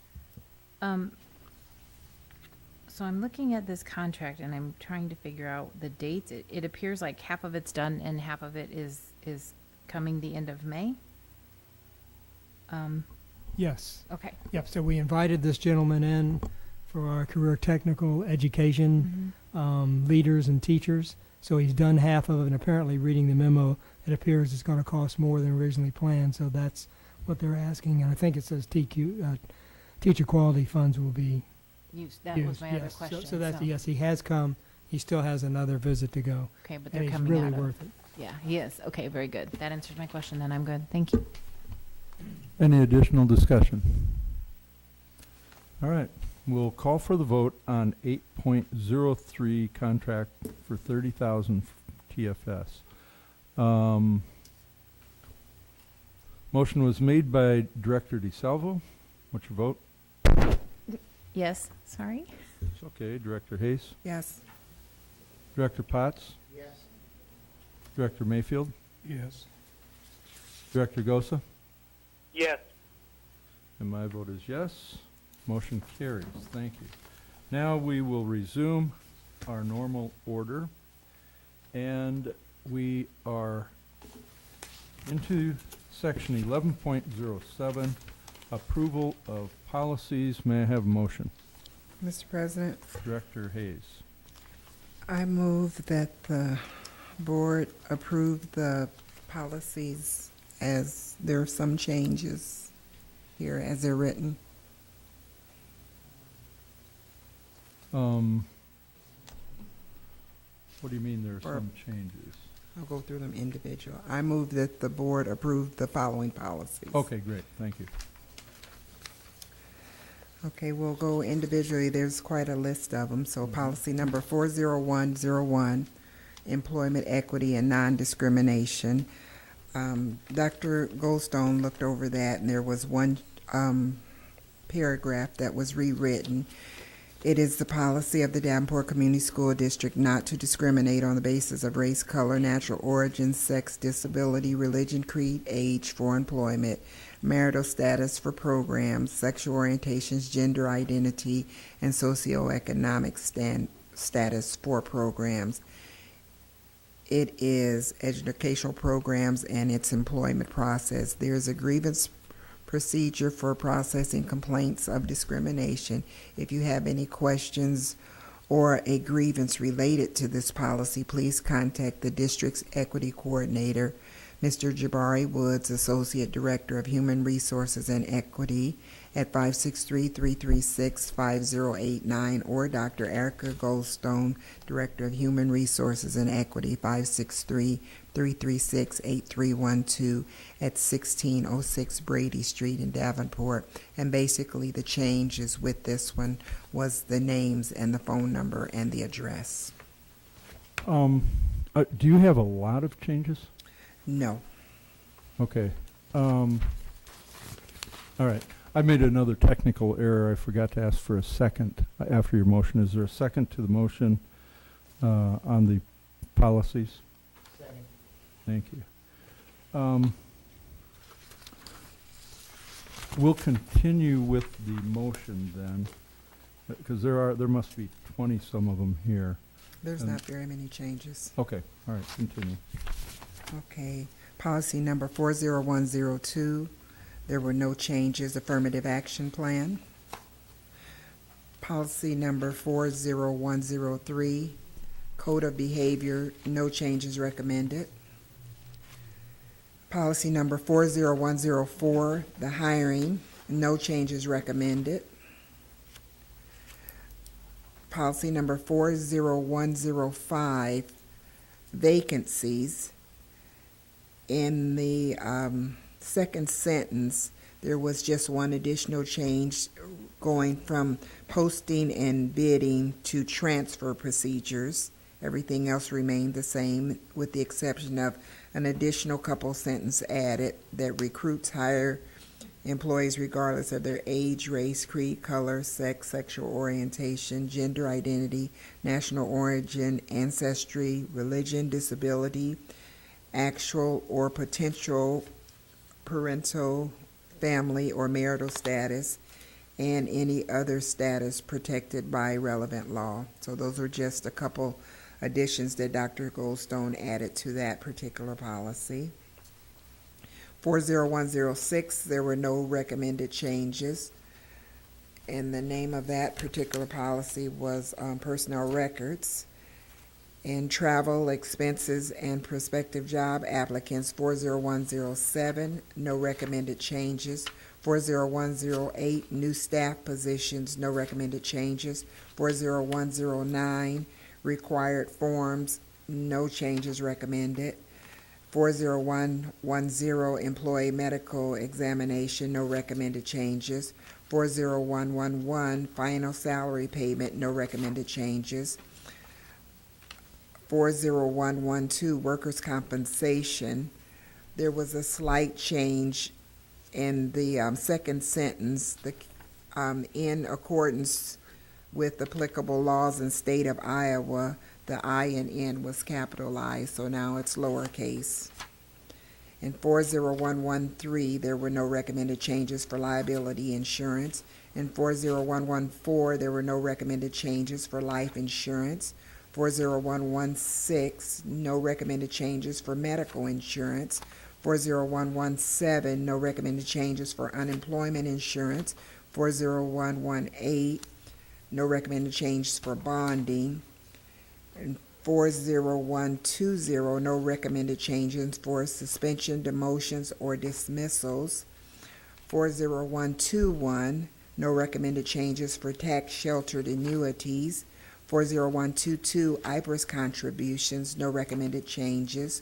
So I'm looking at this contract and I'm trying to figure out the dates. It appears like half of it's done and half of it is coming the end of May. Yes. Okay. Yep, so we invited this gentleman in for our career technical education leaders and teachers. So he's done half of it, and apparently reading the memo, it appears it's going to cost more than originally planned. So that's what they're asking. And I think it says teacher quality funds will be That Yes, was my other yes. question. So that's, yes, he has come. He still has another visit to go. Okay, but And they're he's coming really out of. worth it. Yeah, he is. Okay, very good. That answers my question, then I'm good. Thank you. Any additional discussion? All right, we'll call for the vote on 8.03 contract for 30,000 TFS. Motion was made by Director DaSilva. What's your vote? Yes, sorry. It's okay. Director Hayes? Yes. Director Potts? Yes. Director Mayfield? Yes. Director Gosa? Yes. And my vote is yes. Motion carries. Thank you. Now we will resume our normal order. And we are into section 11.07, approval of policies. May I have a motion? Mr. President, Director Hayes. I move that the board approve the policies as there are some changes here as they're written. What do you mean there are Or- some changes? I'll go through them individual. I move that the board approve the following policies. Okay, great. Thank you. Okay, we'll go individually. There's quite a list of them. So policy number 40101, employment equity and non-discrimination. Dr. Goldstone looked over that, and there was one paragraph that was rewritten. It is the policy of the Davenport Community School District not to discriminate on the basis of race, color, natural origin, sex, disability, religion, creed, age for employment, marital status for programs, sexual orientations, gender identity, and socioeconomic status for programs. It is educational programs and its employment process. There is a grievance procedure for processing complaints of discrimination. If you have any questions or a grievance related to this policy, please contact the district's equity coordinator, Mr. Jabari Woods, Associate Director of Human Resources and Equity, at 563-336-5089, or Dr. Erica Goldstone, Director of Human Resources and Equity, 563-336-8312 at 1606 Brady Street in Davenport. And basically the changes with this one was the names and the phone number and the address. Do you have a lot of changes? No. Okay. All right. I made another technical error. I forgot to ask for a second after your motion. Is there a second to the motion on the policies? Second. Thank you. We'll continue with the motion then, because there must be 20 some of them here. There's not very many changes. Okay. All right. Continue. Okay, policy number 40102, there were no changes, affirmative action plan. Policy number 40103, code of behavior, no changes recommended. Policy number 40104, the hiring, no changes recommended. Policy number 40105, vacancies. In the second sentence, there was just one additional change going from posting and bidding to transfer procedures. Everything else remained the same with the exception of an additional couple sentence added that recruits hire employees regardless of their age, race, creed, color, sex, sexual orientation, gender identity, national origin, ancestry, religion, disability, actual or potential parental, family, or marital status, and any other status protected by relevant law. So those are just a couple additions that Dr. Goldstone added to that particular policy. 40106, there were no recommended changes. And the name of that particular policy was personnel records. In travel expenses and prospective job applicants, 40107, no recommended changes. 40108, new staff positions, no recommended changes. 40109, required forms, no changes recommended. 40110, employee medical examination, no recommended changes. 40111, final salary payment, no recommended changes. 40112, workers' compensation. There was a slight change in the second sentence, in accordance with applicable laws in state of Iowa, the I and N was capitalized, so now it's lowercase. In 40113, there were no recommended changes for liability insurance. In 40114, there were no recommended changes for life insurance. 40116, no recommended changes for medical insurance. 40117, no recommended changes for unemployment insurance. 40118, no recommended changes for bonding. And 40120, no recommended changes for suspension, demotions, or dismissals. 40121, no recommended changes for tax-sheltered annuities. 40122, IPRS contributions, no recommended changes.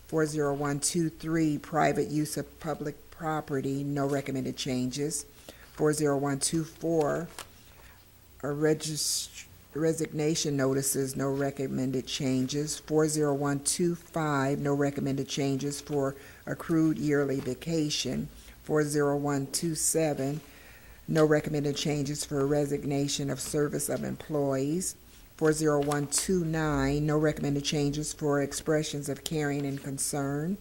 40123, private use of public property, no recommended changes. 40124, resignation notices, no recommended changes. 40125, no recommended changes for accrued yearly vacation. 40127, no recommended changes for resignation of service of employees. 40129, no recommended changes for expressions of caring and concern.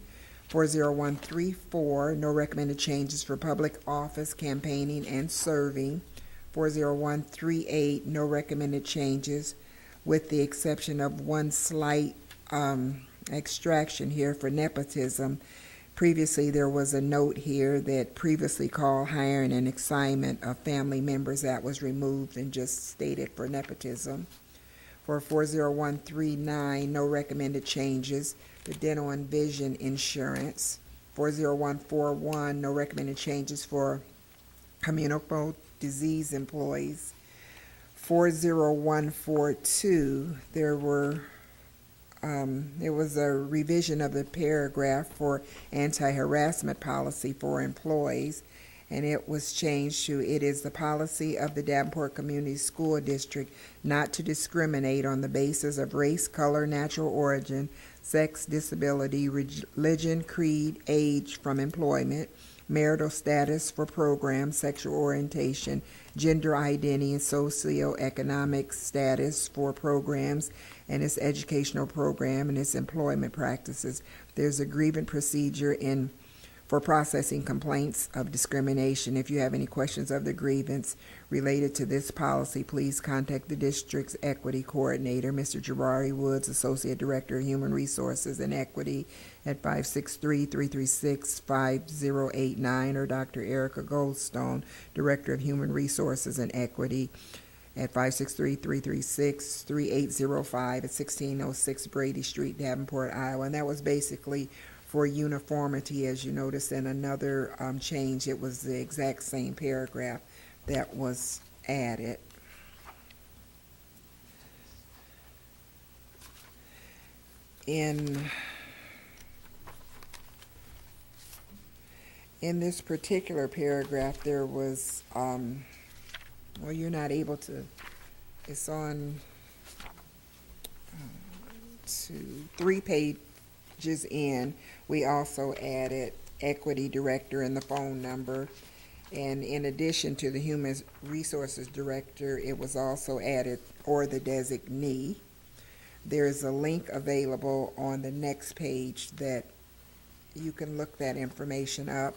40134, no recommended changes for public office, campaigning, and serving. 40138, no recommended changes, with the exception of one slight extraction here for nepotism. Previously, there was a note here that previously called hiring and assignment of family members. That was removed and just stated for nepotism. For 40139, no recommended changes, the dental and vision insurance. 40141, no recommended changes for communicable disease employees. 40142, there was a revision of the paragraph for anti-harassment policy for employees, and it was changed to, it is the policy of the Davenport Community School District not to discriminate on the basis of race, color, natural origin, sex, disability, religion, creed, age from employment, marital status for programs, sexual orientation, gender identity, and socioeconomic status for programs, and its educational program and its employment practices. There's a grievance procedure for processing complaints of discrimination. If you have any questions of the grievance related to this policy, please contact the district's equity coordinator, Mr. Jabari Woods, Associate Director of Human Resources and Equity, at 563-336-5089, or Dr. Erica Goldstone, Director of Human Resources and Equity, at 563-336-3805 at 1606 Brady Street, Davenport, Iowa. And that was basically for uniformity. As you notice in another change, it was the exact same paragraph that was added. In this particular paragraph, there was, well, you're not able to, it's on 3 pages in. We also added equity director and the phone number. And in addition to the human resources director, it was also added, or the designee. There's a link available on the next page that you can look that information up.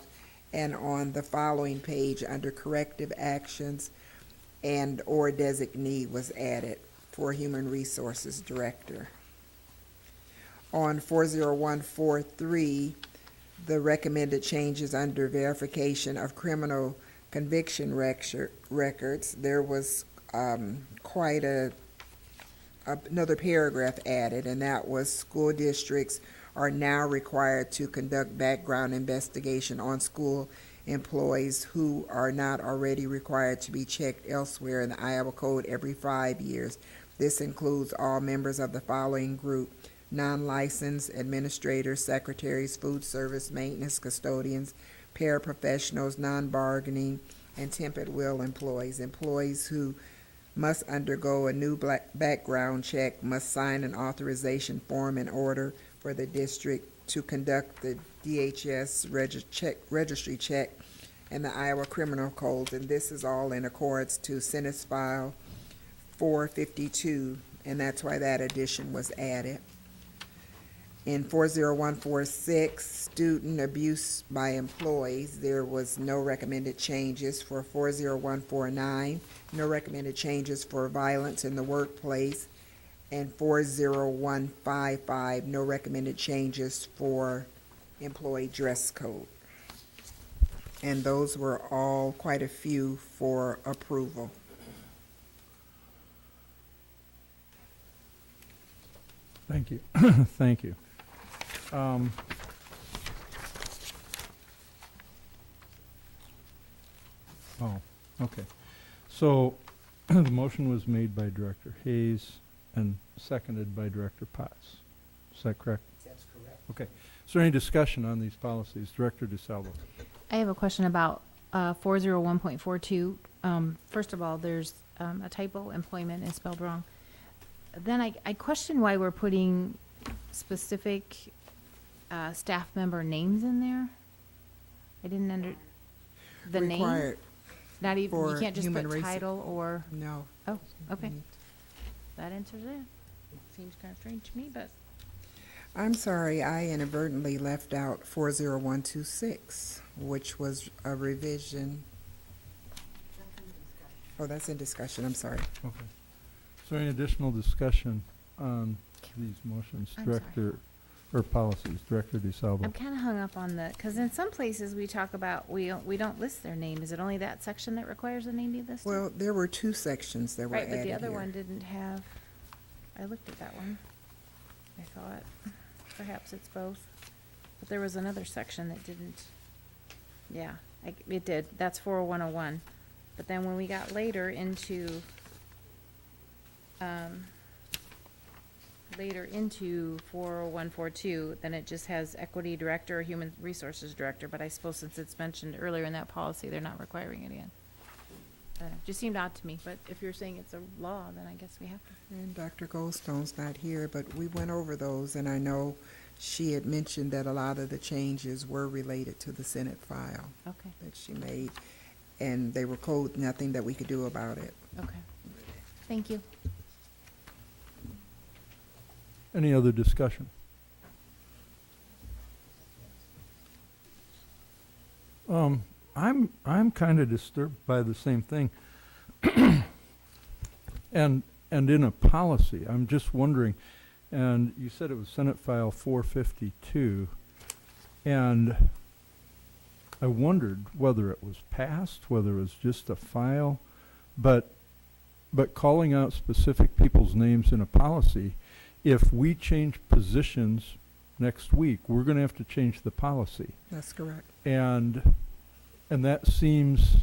And on the following page, under corrective actions, and or designee was added for human resources director. On 40143, the recommended changes under verification of criminal conviction records, there was quite another paragraph added, and that was school districts are now required to conduct background investigation on school employees who are not already required to be checked elsewhere in the Iowa Code every 5 years. This includes all members of the following group: non-licensed administrators, secretaries, food service, maintenance, custodians, paraprofessionals, non-bargaining, and temp at will employees. Employees who must undergo a new background check must sign an authorization form in order for the district to conduct the DHS registry check and the Iowa Criminal Codes, and this is all in accordance to Senate File 452, and that's why that addition was added. In 40146, student abuse by employees, there was no recommended changes. For 40149, no recommended changes for violence in the workplace. And 40155, no recommended changes for employee dress code. And those were all quite a few for approval. Thank you. Thank you. Oh, okay. So the motion was made by Director Hayes and seconded by Director Potts. Is that correct? That's correct. Okay. Is there any discussion on these policies? Director DaSilva. I have a question about 401.42. First of all, there's a typo. Employment is spelled wrong. Then I question why we're putting specific staff member names in there. I didn't the Required name. Not even you for can't just human put race- title or. No. Oh, okay. That answers it. Seems kind of strange to me, but. I'm sorry, I inadvertently left out 40126, which was a revision. Oh, that's in discussion, I'm sorry. Okay. Is there any additional discussion on these motions? I'm Director, or policies? Director DaSilva. I'm kind of hung up on because in some places we talk about we don't list their name. Is it only that section that requires the name be listed? Well, there were two sections that were right, added but the other here. one didn't have. I looked at that one. I thought perhaps it's both, but there was another section that didn't. Yeah, it did. That's 40101, but then when we got later into 40142, then it just has equity director or human resources director, but I suppose since it's mentioned earlier in that policy, they're not requiring it again. Just seemed odd to me, but if you're saying it's a law, then I guess we have to. And Dr. Goldstone's not here, but we went over those, and I know she had mentioned that a lot of the changes were related to the Senate file Okay. that she made, and they were code, nothing that we could do about it. Okay. Thank you. Any other discussion? I'm kind of disturbed by the same thing. And in a policy, I'm just wondering, and you said it was Senate File 452, and I wondered whether it was passed, whether it was just a file, but calling out specific people's names in a policy, if we change positions next week, we're going to have to change the policy. That's correct. And that seems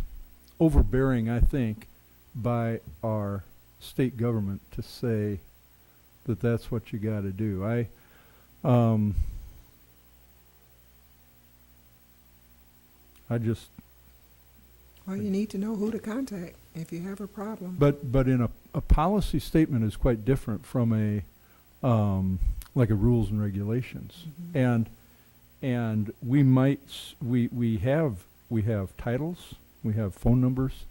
overbearing, I think, by our state government to say that that's what you got to do. Well, you need to know who to contact if you have a problem. But in a policy statement is quite different from a like a rules and regulations. Mhm. And we have titles, we have phone numbers,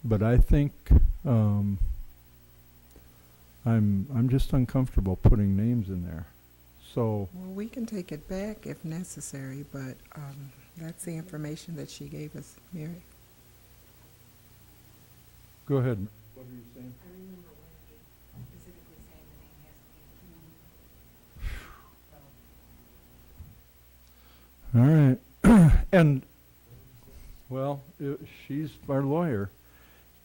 but I think I'm just uncomfortable putting names in there. So Well, we can take it back if necessary, but that's the information that she gave us, Mary. go ahead. What are you saying? I remember when you specifically saying the name has to be. All right. And, well, she's our lawyer,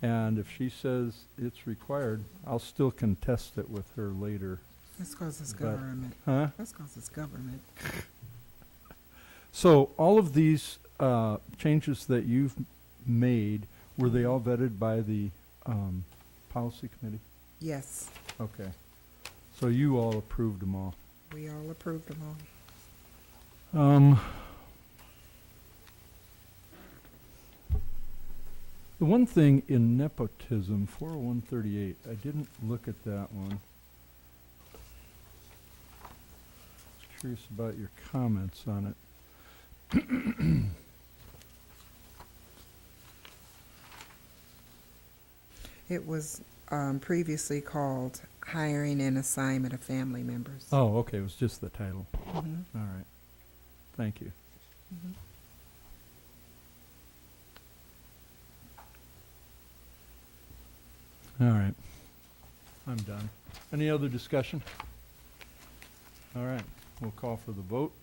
and if she says it's required, I'll still contest it with her later. That's because it's But- government. Huh? That's because it's government. So all of these changes that you've made, were they all vetted by the policy committee? Yes, Okay. So you all approved them all. we all approved them all. The one thing in nepotism, 40138, I didn't look at that one. I was curious about your comments on it. It was previously called hiring and assignment of family members. Oh, okay, it was just the title. Mhm. All right. Thank you. Mhm. All right. I'm done. Any other discussion? All right, we'll call for the vote.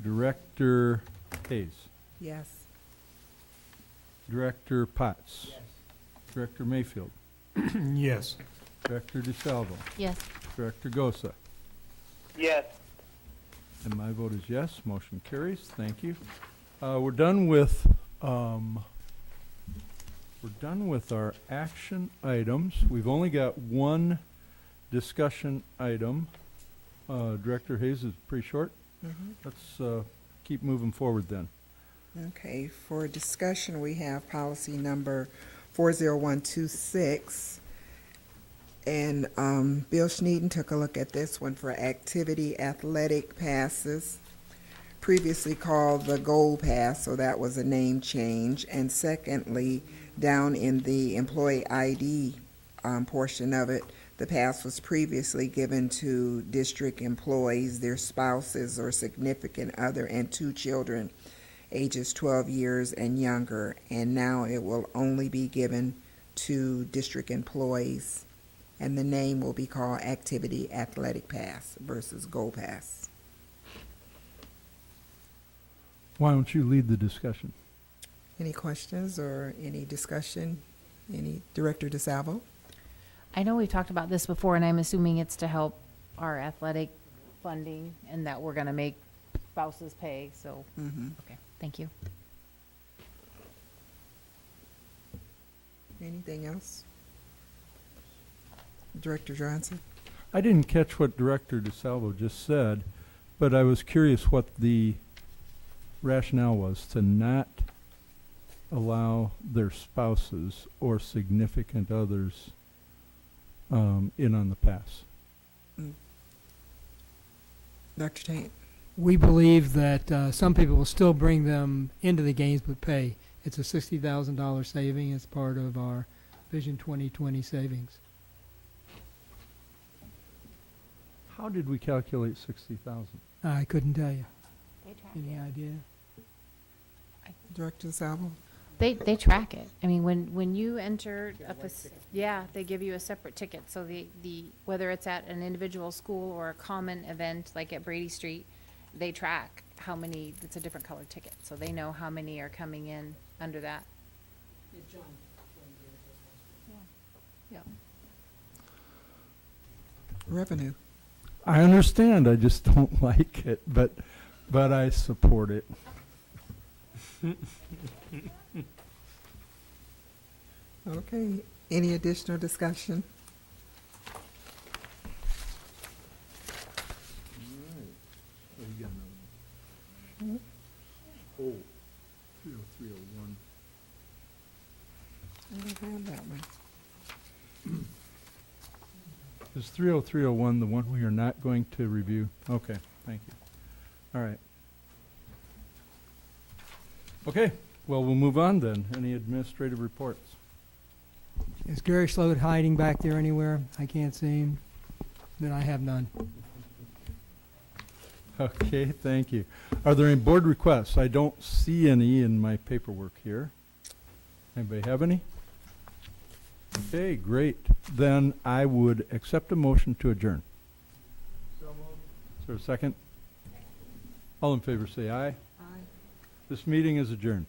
Director Hayes. Yes. Director Potts. Yes. Director Mayfield. Yes. Director DaSilva. Yes. Director Gosa. Yes. And my vote is yes. Motion carries. Thank you. We're done with our action items. We've only got one discussion item. Director Hayes is pretty short. Mhm. Let's keep moving forward then. Okay, for discussion, we have policy number 40126. And Bill Schneeden took a look at this one for activity athletic passes, previously called the Gold Pass, so that was a name change. And secondly, down in the employee ID portion of it, the pass was previously given to district employees, their spouses or significant other, and 2 children, ages 12 years and younger. And now it will only be given to district employees. And the name will be called Activity Athletic Pass versus Gold Pass. Why don't you lead the discussion? Any questions or any discussion? Any, Director DaSilva? I know we've talked about this before, and I'm assuming it's to help our athletic funding and that we're going to make spouses pay, so, okay, thank you. Anything else? Director Johnson? I didn't catch what Director DeSalvo just said, but I was curious what the rationale was to not allow their spouses or significant others in on the pass. Dr. Tate? We believe that some people will still bring them into the games with pay. It's a $60,000 saving as part of our Vision 2020 savings. How did we calculate 60,000? I couldn't tell you. Any idea? Director DeSalvo? They track it. I mean, when you enter yeah, they give you a separate ticket. So the whether it's at an individual school or a common event like at Brady Street, they track how many. It's a different colored ticket, so they know how many are coming in under that. Yeah. Revenue. I understand. I just don't like it, but I support it. Okay. Any additional discussion? Oh, 30301. I don't have that one. Is 30301 the one we are not going to review? Okay, thank you. All right. Okay, well, we'll move on then. Any administrative reports? Is Gary Sloat hiding back there anywhere? I can't see him. Then I have none. Okay, thank you. Are there any board requests? I don't see any in my paperwork here. Anybody have any? Okay, great. Then I would accept a motion to adjourn. So moved. Is there a second? All in favor say aye. Aye. This meeting is adjourned.